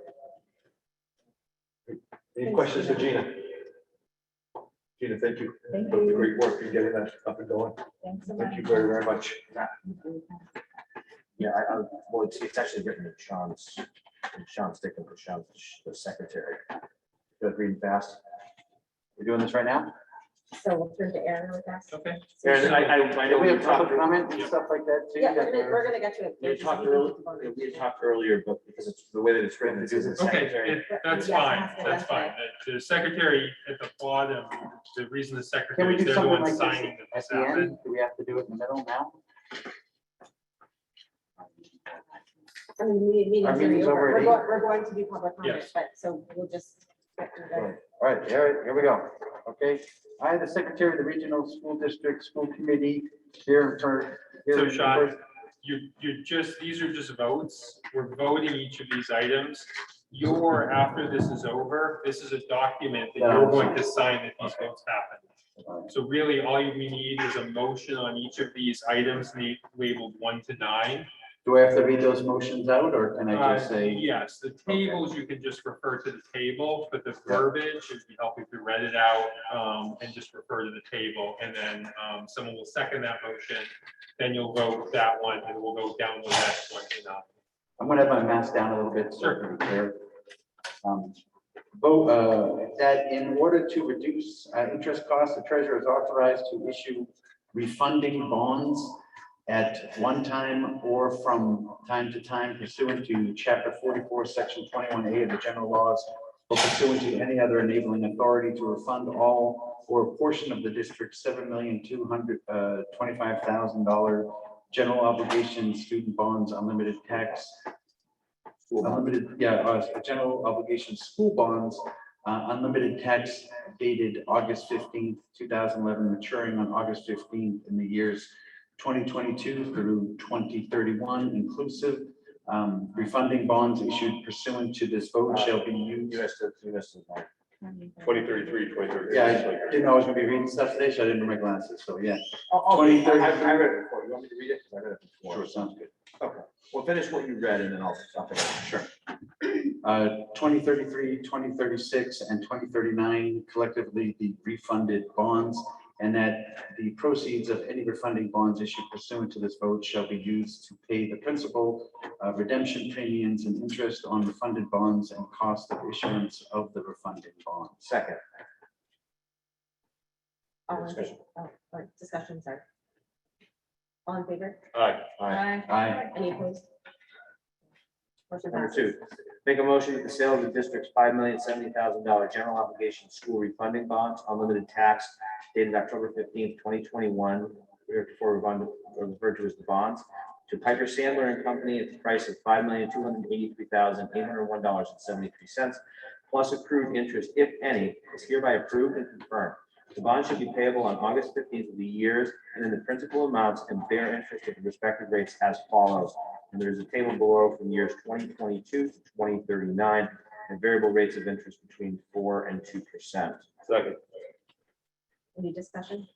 Any questions for Gina? Gina, thank you. Thank For the you. great work in getting that up and going. Thanks so much. Thank you very, very much. Yeah, well, it's actually written in Sean's stick for Sean's the secretary. Good, reading fast. We're doing this right now? So we'll turn to Aaron with that. Okay. Aaron, I know We we have public talked, comment and stuff like that too. Yeah, we're gonna get to it. we talked earlier, but because it's the way that it's written, it is the Okay, secretary. that's Yes, fine, that's that's fine. The secretary at the bottom, the reason the Can we secretary is do they're the something one like this signing at this the out. end? Do we have to do it in the middle now? I mean, meeting's Our already meeting's over. over at We're going to do public comment, Yes. but so we'll just. All right, here we go. Okay, I, the secretary of the regional school district school committee, here for. So Sean, you're just, these are just votes. We're voting each of these items. After this is over, this is a document that you're going to sign that these votes happen. So really, all we need is a motion on each of these items labeled 1 to 9. Do I have to read those motions out, or can I just say? Yes, the tables, you can just refer to the table, but the verbiage, it'd be helpful if you read it out, and just refer to the table, and then, someone will second that motion, then you'll vote that one, and we'll go down the next one to not. I'm gonna have my mask down a little bit. So I can be clear. Vote that in order to reduce interest costs, the treasurer is authorized to issue refunding bonds at one time or from time to time pursuant to Chapter 44, Section 21A of the general laws, or pursuant to any other enabling authority to refund all or a portion of the district's $7,225,000 general obligation student bonds, unlimited tax, general obligation school bonds, unlimited tax dated August 15th, 2011, maturing on August 15th in the years 2022 through 2031 inclusive. Refunding bonds issued pursuant to this vote shall be used. 2033, 2033. Yeah, I didn't know I was gonna be reading stuff today, so I didn't bring my glasses, so yeah. I read it before. You want me to read it? 'Cause I read it before. Sure, sounds good. Okay, well, finish what you read and then I'll stop it. Sure. 2033, 2036, and 2039 collectively be refunded bonds, and that the proceeds of any refunding bonds issued pursuant to this vote shall be used to pay the principal, redemption premiums and interest on refunded bonds and cost of issuance of the refunded bonds. Second. Discussion, sorry. All in favor? Aye. Aye. Any opposed? Motion Number passes. 2, make a motion that the sale of the district's $5,070,000 general obligation school refunding bonds, unlimited tax, dated October 15th, 2021, before referred to as the bonds, to Piper Sandler and Company at the price of $5,283,801.73, plus accrued interest, if any, is hereby approved and confirmed. The bond should be payable on August 15th of the years, and then the principal amounts and bear interest at the respective rates as follows. And there's a table below from years 2022 to 2039, and variable rates of interest between 4% and 2%. Second. Any discussion?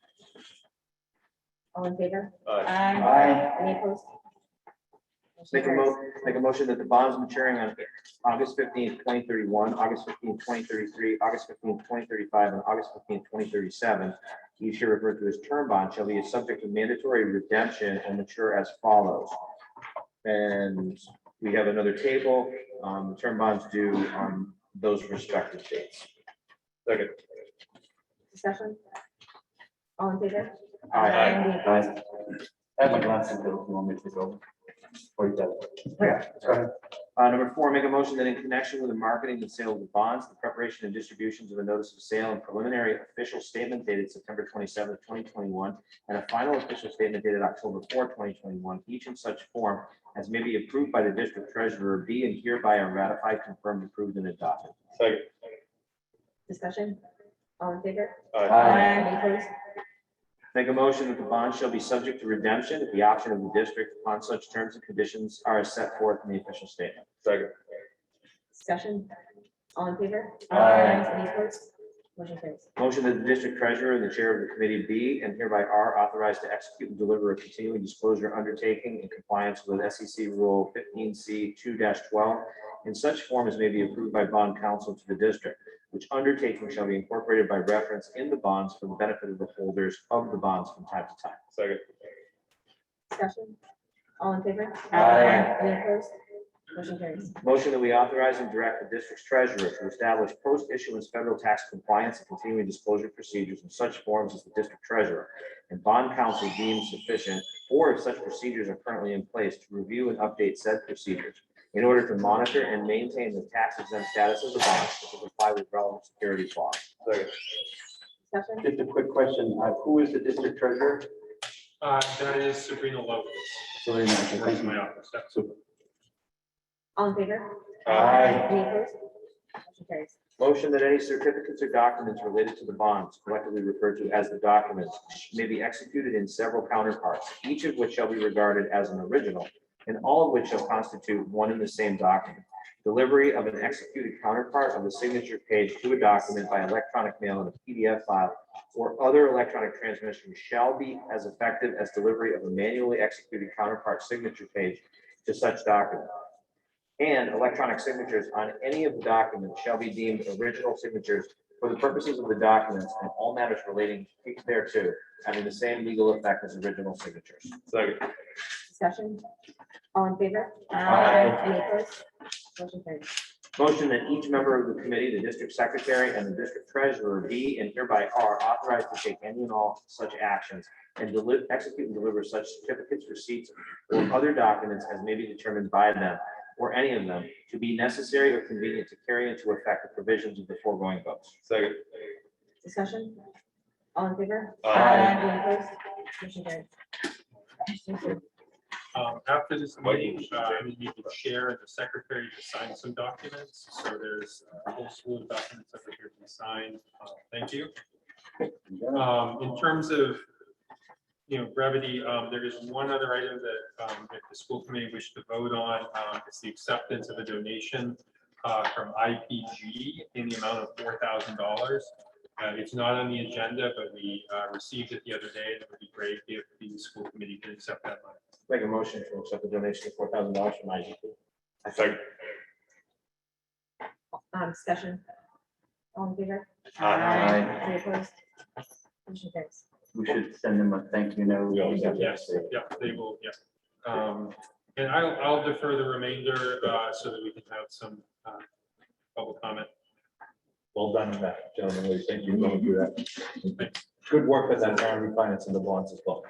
All in favor? Aye. Any opposed? Motion Make carries. a motion that the bonds maturing on August 15th, 2031, August 15th, 2033, August 15th, 2035, and August 15th, 2037, each here referred to as term bond, shall be subject to mandatory redemption and mature as follows. And we have another table, the term bonds due on those respective dates. Second. Discussion? All in favor? Aye. Any opposed? I have my glasses, though, if you want me to go. Or you got it. Yeah. Go ahead. Number 4, make a motion that in connection with the marketing and sale of the bonds, the preparation and distributions of a notice of sale and preliminary official statement dated September 27th, 2021, and a final official statement dated October 4th, 2021, each in such form as may be approved by the district treasurer, be and hereby are ratified, confirmed, approved, and adopted. Second. Discussion? All in favor? Aye. Any opposed? Make a motion that the bond shall be subject to redemption at the option of the district upon such terms and conditions are as set forth in the official statement. Second. Discussion? All in favor? Aye. Any opposed? Motion carries. Motion that the district treasurer and the chair of the committee be and hereby are authorized to execute and deliver a continuing disclosure undertaking in compliance with SEC Rule 15C 2-12 in such form as may be approved by bond counsel to the district, which undertaking shall be incorporated by reference in the bonds for the benefit of the holders of the bonds from time to time. Second. Discussion? All in favor? Aye. Any opposed? Motion carries. Motion that we authorize and direct the district's treasurer to establish post-issuance federal tax compliance and continuing disclosure procedures in such forms as the district treasurer and bond counsel deems sufficient, or if such procedures are currently in place, to review and update said procedures in order to monitor and maintain the tax exempt status of the bonds to comply with relevant securities laws. Second. Discussion? Just a quick question. Who is the district treasurer? That is Sabrina Lopez. So very much. Works Thank in you. my office. Yep. Super. All in favor? Aye. Any opposed? Motion carries. Motion that any certificates or documents related to the bonds, collectively referred to as the documents, may be executed in several counterparts, each of which shall be regarded as an original, and all of which shall constitute one and the same document. Delivery of an executed counterpart of the signature page to a document by electronic mail in a PDF file or other electronic transmission shall be as effective as delivery of a manually executed counterpart signature page to such document. And electronic signatures on any of the documents shall be deemed original signatures for the purposes of the documents and all matters relating thereto, having the same legal effect as original signatures. Second. Discussion? All in favor? Aye. Any opposed? Motion carries. Motion that each member of the committee, the district secretary, and the district treasurer be and hereby are authorized to take any and all such actions and execute and deliver such certificates, receipts, or other documents as may be determined by them or any of them to be necessary or convenient to carry into effect the provisions of the foregoing votes. Second. Discussion? All in favor? Aye. Any opposed? Motion carries. After this meeting, we need to share the secretary to sign some documents. So there's a whole slew of documents that are here to sign. Thank you. In terms of, brevity, there is one other item that if the school committee wished to vote on. It's the acceptance of a donation from IPG in the amount of $4,000. It's not on the agenda, but we received it the other day. And it would be great if the school committee could accept that money. Make a motion to accept the donation of $4,000 from IGP. Second. Discussion? All in favor? Aye. Any opposed? Motion carries. We should send them a thank you note. Yes, yeah, they will, yeah. And I'll defer the remainder so that we can have some public comment. Well done, that gentlemen. Thank you for going through that. Good work with that refinancing the bonds as well.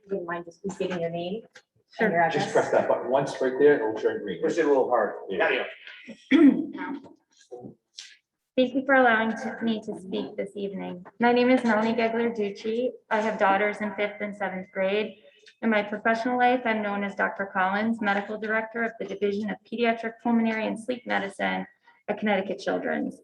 Wouldn't mind just stating your name and your Just address? press that button once right there, it will turn green. Push it a little hard. Yeah. Thank you for allowing me to speak this evening. My name is Melanie Gegler-Ducci. I have daughters in 5th and 7th grade. In my professional life, I'm known as Dr. Collins, Medical Director of the Division of Pediatric Pulmonary and Sleep Medicine at Connecticut Children's.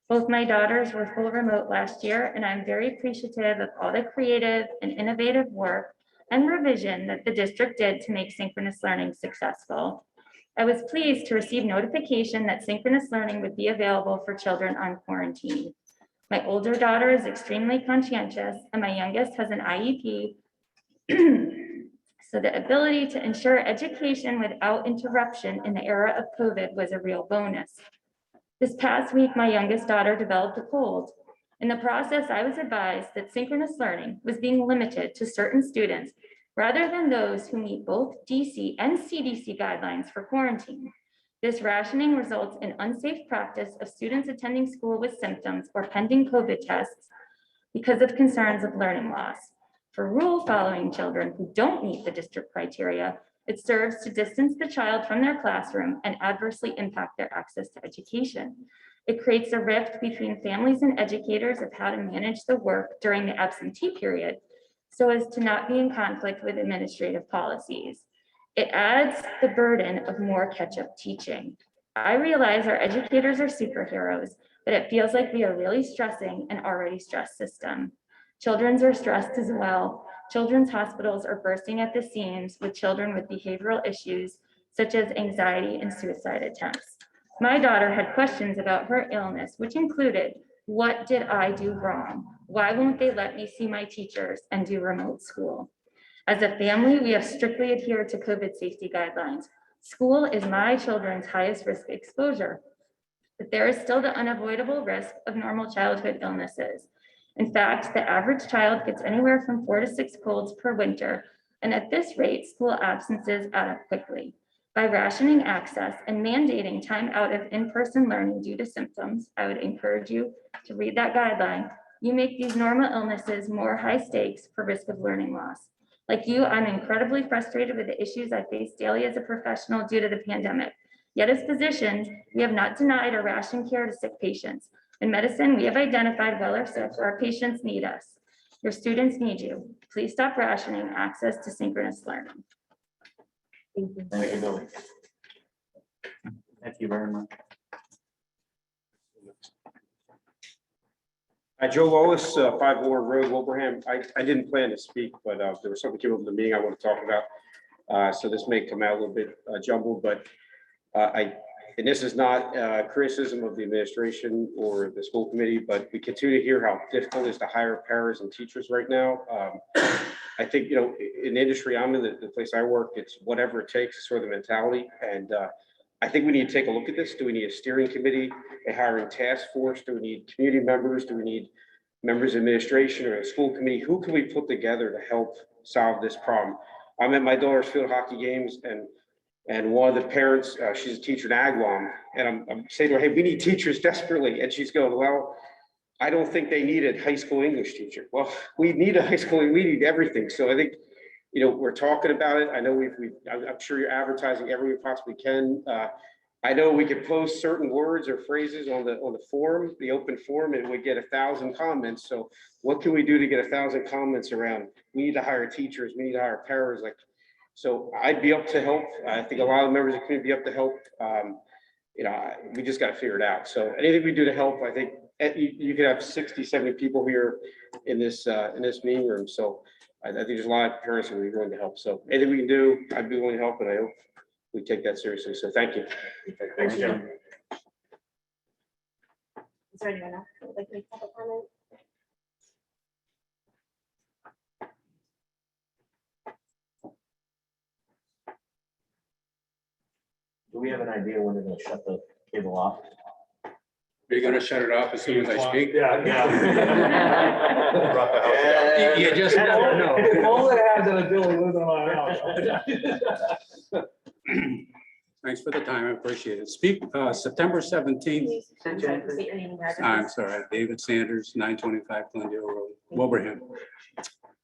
Both my daughters were full remote last year, and I'm very appreciative of all the creative and innovative work and revision that the district did to make synchronous learning successful. I was pleased to receive notification that synchronous learning would be available for children on quarantine. My older daughter is extremely conscientious, and my youngest has an IEP. So the ability to ensure education without interruption in the era of COVID was a real bonus. This past week, my youngest daughter developed a cold. In the process, I was advised that synchronous learning was being limited to certain students rather than those who meet both DC and CDC guidelines for quarantine. This rationing results in unsafe practice of students attending school with symptoms or pending COVID tests because of concerns of learning loss. For rule following children who don't meet the district criteria, it serves to distance the child from their classroom and adversely impact their access to education. It creates a rift between families and educators of how to manage the work during the absentee period so as to not be in conflict with administrative policies. It adds the burden of more catch-up teaching. I realize our educators are superheroes, but it feels like we are really stressing an already stressed system. Children's are stressed as well. Children's hospitals are bursting at the seams with children with behavioral issues such as anxiety and suicide attempts. My daughter had questions about her illness, which included, what did I do wrong? Why won't they let me see my teachers and do remote school? As a family, we have strictly adhered to COVID safety guidelines. School is my children's highest risk exposure, but there is still the unavoidable risk of normal childhood illnesses. In fact, the average child gets anywhere from 4 to 6 colds per winter, and at this rate, school absences add up quickly. By rationing access and mandating time out of in-person learning due to symptoms, I would encourage you to read that guideline. You make these normal illnesses more high stakes for risk of learning loss. Like you, I'm incredibly frustrated with the issues I face daily as a professional due to the pandemic. Yet as physicians, we have not denied or rationed care to sick patients. In medicine, we have identified well or sick, or our patients need us. Your students need you. Please stop rationing access to synchronous learning. Thank you, Millie. Thank you very much. Joe Lois, 5 Ward Road, Wilbraham. I didn't plan to speak, but there was something came up in the meeting I want to talk about. So this may come out a little bit jumbled, but I and this is not criticism of the administration or the school committee, but we continue to hear how difficult it is to hire paras and teachers right now. I think, you know, in the industry I'm in, the place I work, it's whatever it takes, sort of the mentality. And I think we need to take a look at this. Do we need a steering committee, a hiring task force? Do we need community members? Do we need members of administration or a school committee? Who can we put together to help solve this problem? I'm at my daughter's field hockey games, and one of the parents, she's a teacher in Agawam, and I'm saying to her, hey, we need teachers desperately. And she's going, well, I don't think they need a high school English teacher. Well, we need a high school, we need everything. So I think, you know, we're talking about it. I know I'm sure you're advertising every way we possibly can. I know we could post certain words or phrases on the forum, the open forum, and we get 1,000 comments. So what can we do to get 1,000 comments around? We need to hire teachers. We need to hire paras. Like, so I'd be up to help. I think a lot of the members of the community be up to help. You know, we just got to figure it out. So anything we do to help, I think you could have 60, 70 people here in this meeting room. So I think there's a lot of parents who are willing to help. So anything we can do, I'd be willing to help, and I hope we take that seriously. So thank you. Thanks, Jim. Is there anyone else who would like to make public comment? Do we have an idea when they're gonna shut the cable off? Are you gonna shut it off as soon as I speak? Yeah. You just never know. If only it has an ability to live in my house. Thanks for the time, I appreciate it. September 17th. State your name and address. I'm sorry, David Sanders, 925 Glendale Road, Wilbraham.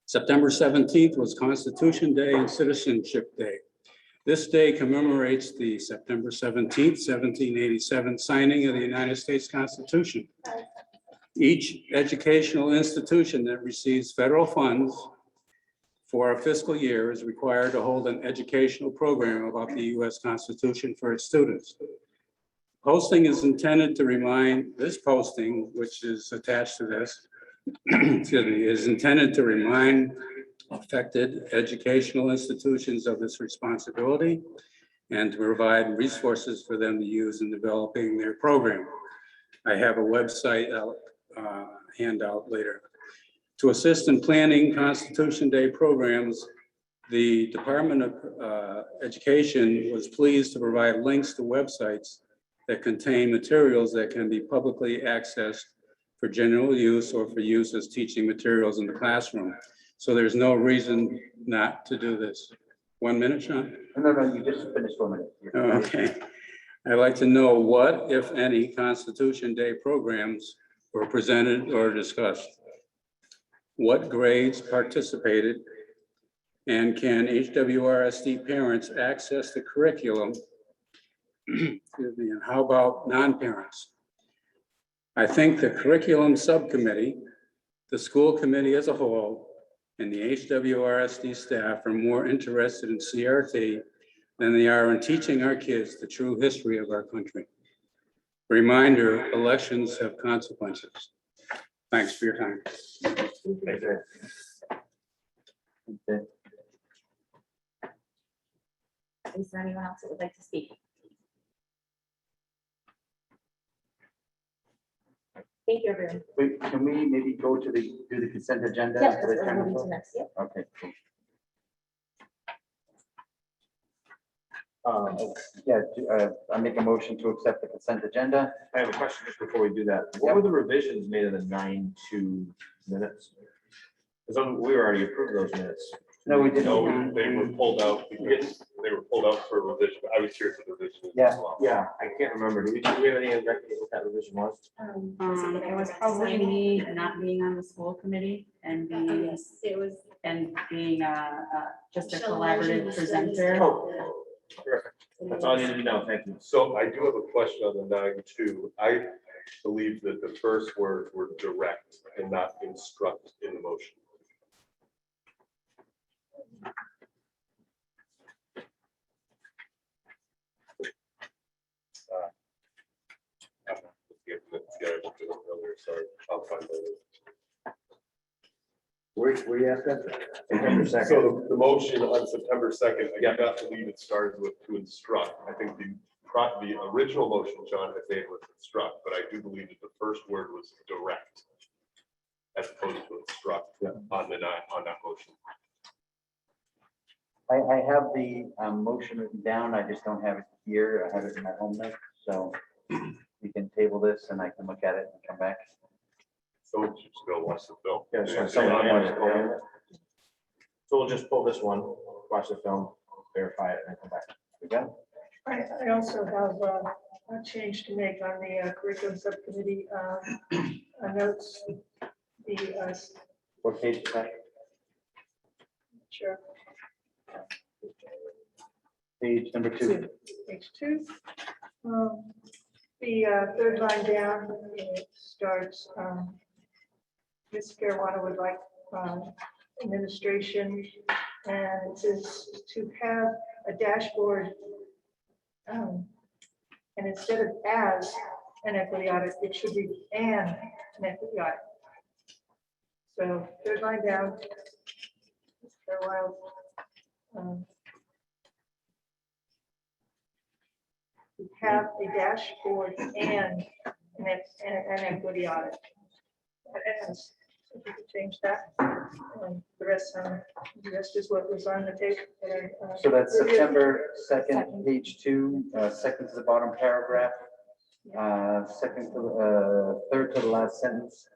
September 17th was Constitution Day and Citizenship Day. This day commemorates the September 17th, 1787 signing of the United States Constitution. Each educational institution that receives federal funds for a fiscal year is required to hold an educational program about the U.S. Constitution for its students. Posting is intended to remind, this posting, which is attached to this, excuse me, is intended to remind affected educational institutions of this responsibility and to provide resources for them to use in developing their program. I have a website handout later. To assist in planning Constitution Day programs, the Department of Education was pleased to provide links to websites that contain materials that can be publicly accessed for general use or for use as teaching materials in the classroom. So there's no reason not to do this. 1 minute, Sean? No, you just finished 1 minute. Okay. I'd like to know what, if any, Constitution Day programs were presented or discussed. What grades participated, and can HWRSD parents access the curriculum? Excuse me, and how about non-parents? I think the curriculum subcommittee, the school committee as a whole, and the HWRSD staff are more interested in CRT than they are in teaching our kids the true history of our country. Reminder, elections have consequences. Thanks for your time. Is there anyone else that would like to speak? Thank you, everyone. Wait, can we maybe go to do the consent agenda? Yes, that's what we're moving to next, yeah. Okay, cool. I make a motion to accept the consent agenda. I have a question just before we do that. What were the revisions made in the 9-2 minutes? Because we already approved those minutes. No, we didn't. No, they were pulled out because they were pulled out for revision. I was here for the revision as well. Yeah, I can't remember. Do we have any record what that revision was? It was probably me not being on the school committee and being, Yes, it was. and being just a Michelle collaborative Marshall presenter. Oh, perfect. That's all I needed to know. Thank you. So I do have a question on the 9-2. I believe that the first words were direct and not instruct in the motion. Sorry, I'll find it. Where you at that? September 2nd. So the motion on September 2nd, I do not believe it started with to instruct. I think the the original motion John had made was instruct, but I do believe that the first word was direct as opposed to instruct on that motion. I have the motion written down. I just don't have it here. I have it in my home notes. So we can table this and I can look at it and come back. Someone should just go watch the film. Yeah, so we'll just pull this one, watch the film, verify it, and then come back. We got it? I also have a change to make on the curriculum subcommittee notes. The, What page is that? sure. Page number 2. Page 2. The third line down, it starts, Ms. Caruana would like administration, and it says to have a dashboard, and instead of as an equity audit, it should be an equity audit. So third line down, for a while. We have a dashboard and an equity audit. As, if you could change that, the rest is what was on the tape. So that's September 2nd, page 2, second to the bottom paragraph, second to third to the last sentence.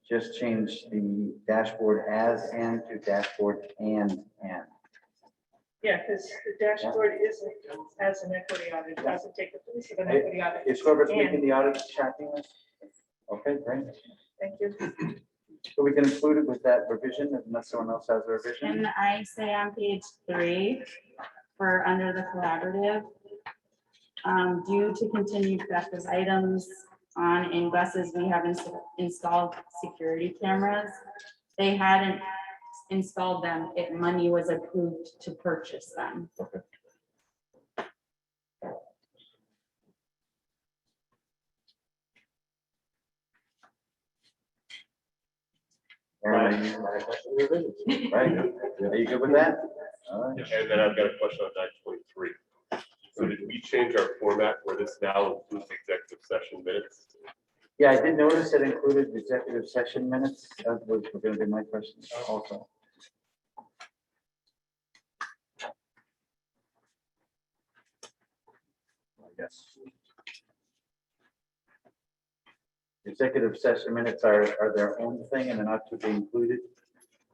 Just change the dashboard as and to dashboard and. Yeah, because the dashboard isn't as an equity audit, it doesn't take the place of an equity audit. Is whoever's And- making the audit tracking this? Okay, great. Thank you. So we can include it with that revision unless someone else has a revision. Can I say on page 3 for under the collaborative, due to continued theft of items on in buses, we have installed security cameras. They hadn't installed them if money was approved to purchase them. Okay. Aaron, are you- Right, are you good with that? All right. And then I've got a question on 9.3. So did we change our format where this now includes executive session minutes? Yeah, I did notice it included executive session minutes. That was going to be my question also. I guess. Executive session minutes are their own thing and they're not to be included.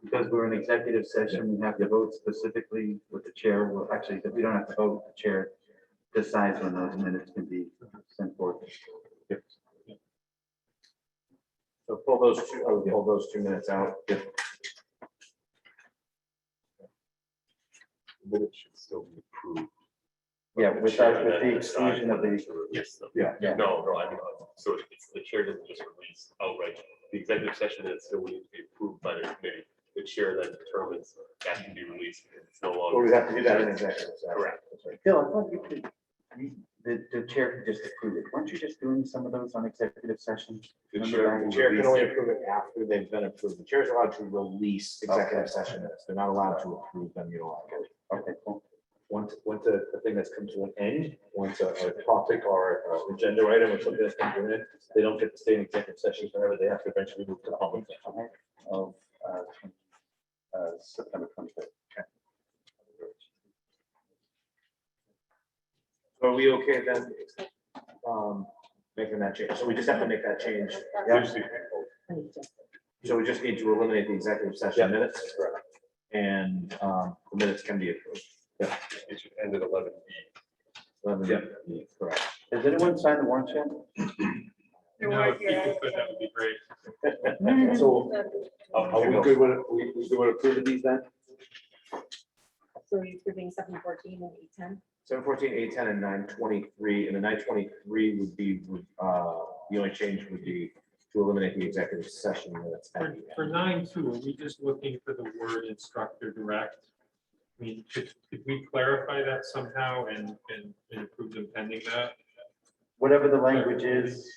Because we're in executive session, we have to vote specifically with the chair. Well, actually, we don't have to vote, the chair decides when those minutes can be sent forth. So pull those two, I would pull those 2 minutes out. Minutes should still be approved. Yeah, The with chair that, with then the decides exclusion of whether the. to release them. Yeah. No, I mean, so it's the chair doesn't just release outright. The executive session is still needs to be approved by the committee. The chair then determines that can be released. It's no longer. Or we have to do that in executive session. Correct. That's right. Bill, I thought you could, the chair could just approve it. Weren't you just doing some of those on executive session? The Remember chair that? The chair can only approve it after they've been approved. The chair is allowed to release executive session minutes. They're not allowed to approve them unilaterally. Okay, cool. Once a thing that's come to an end, once a topic or an agenda item or something that's come to an end, they don't get to stay in executive session forever. They have to eventually move to the public session. Okay, of September 25th. So are we okay then? Making that change. So we just have to make that change. Yeah. So we just need to eliminate the executive session minutes. And the minutes can be approved. Yeah, it should end at 11:00. Yeah, correct. Has anyone signed the warrant yet? No, if people could, that would be great. So are we good with, we good with approving these then? So are you approving 714 and 810? 714, 810, and 923, and the 923 would be, the only change would be to eliminate the executive session minutes. For 9.2, are we just looking for the word instructor direct? I mean, could we clarify that somehow and approve them pending that? Whatever the language is,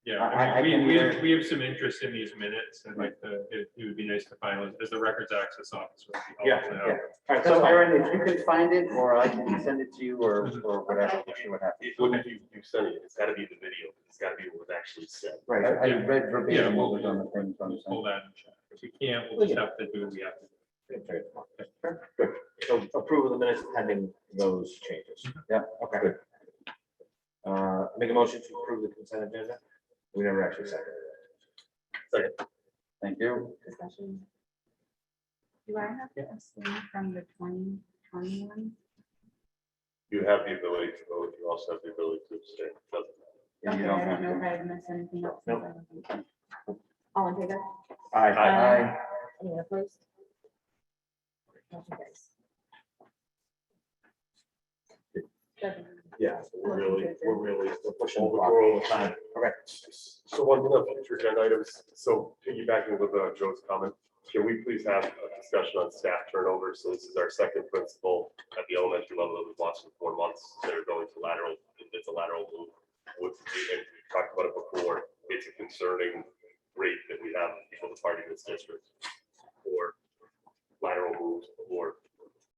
Yeah, I we, can we either- have, we have some interest in these minutes and like it would be nice to find as the records access officer. Yeah, yeah. All right, so Aaron, if you can find it, or I can send it to you, or whatever, we'll see what happens. If you send it, it's gotta be the video, it's gotta be what was actually said. Right, I read verbatim Yeah, what we'll- was on the thing. so I'm We'll saying. pull that and check. If we can't, we'll just have to do what we have to do. Good. So approve of the minutes pending those changes. Yeah, okay. Make a motion to approve the consent agenda. We never actually seconded it. Thank you. Discussion. Do I have to abstain from the 2021? You have the ability to vote, you also have the ability to abstain. Doesn't matter. Yeah, you Okay, don't I have don't know to. if I had missed anything else. Nope. All in favor? Aye. Anyone opposed? Motion carries. Yeah, we're pushing all the time. Okay. So one thing on future agenda items, so piggybacking with Joe's comment, can we please have a discussion on staff turnover? So this is our second principal at the elementary level that we've lost in 4 months. They're going to lateral, it's a lateral move. And we talked about it before, it's a concerning rate that we have people departing this district.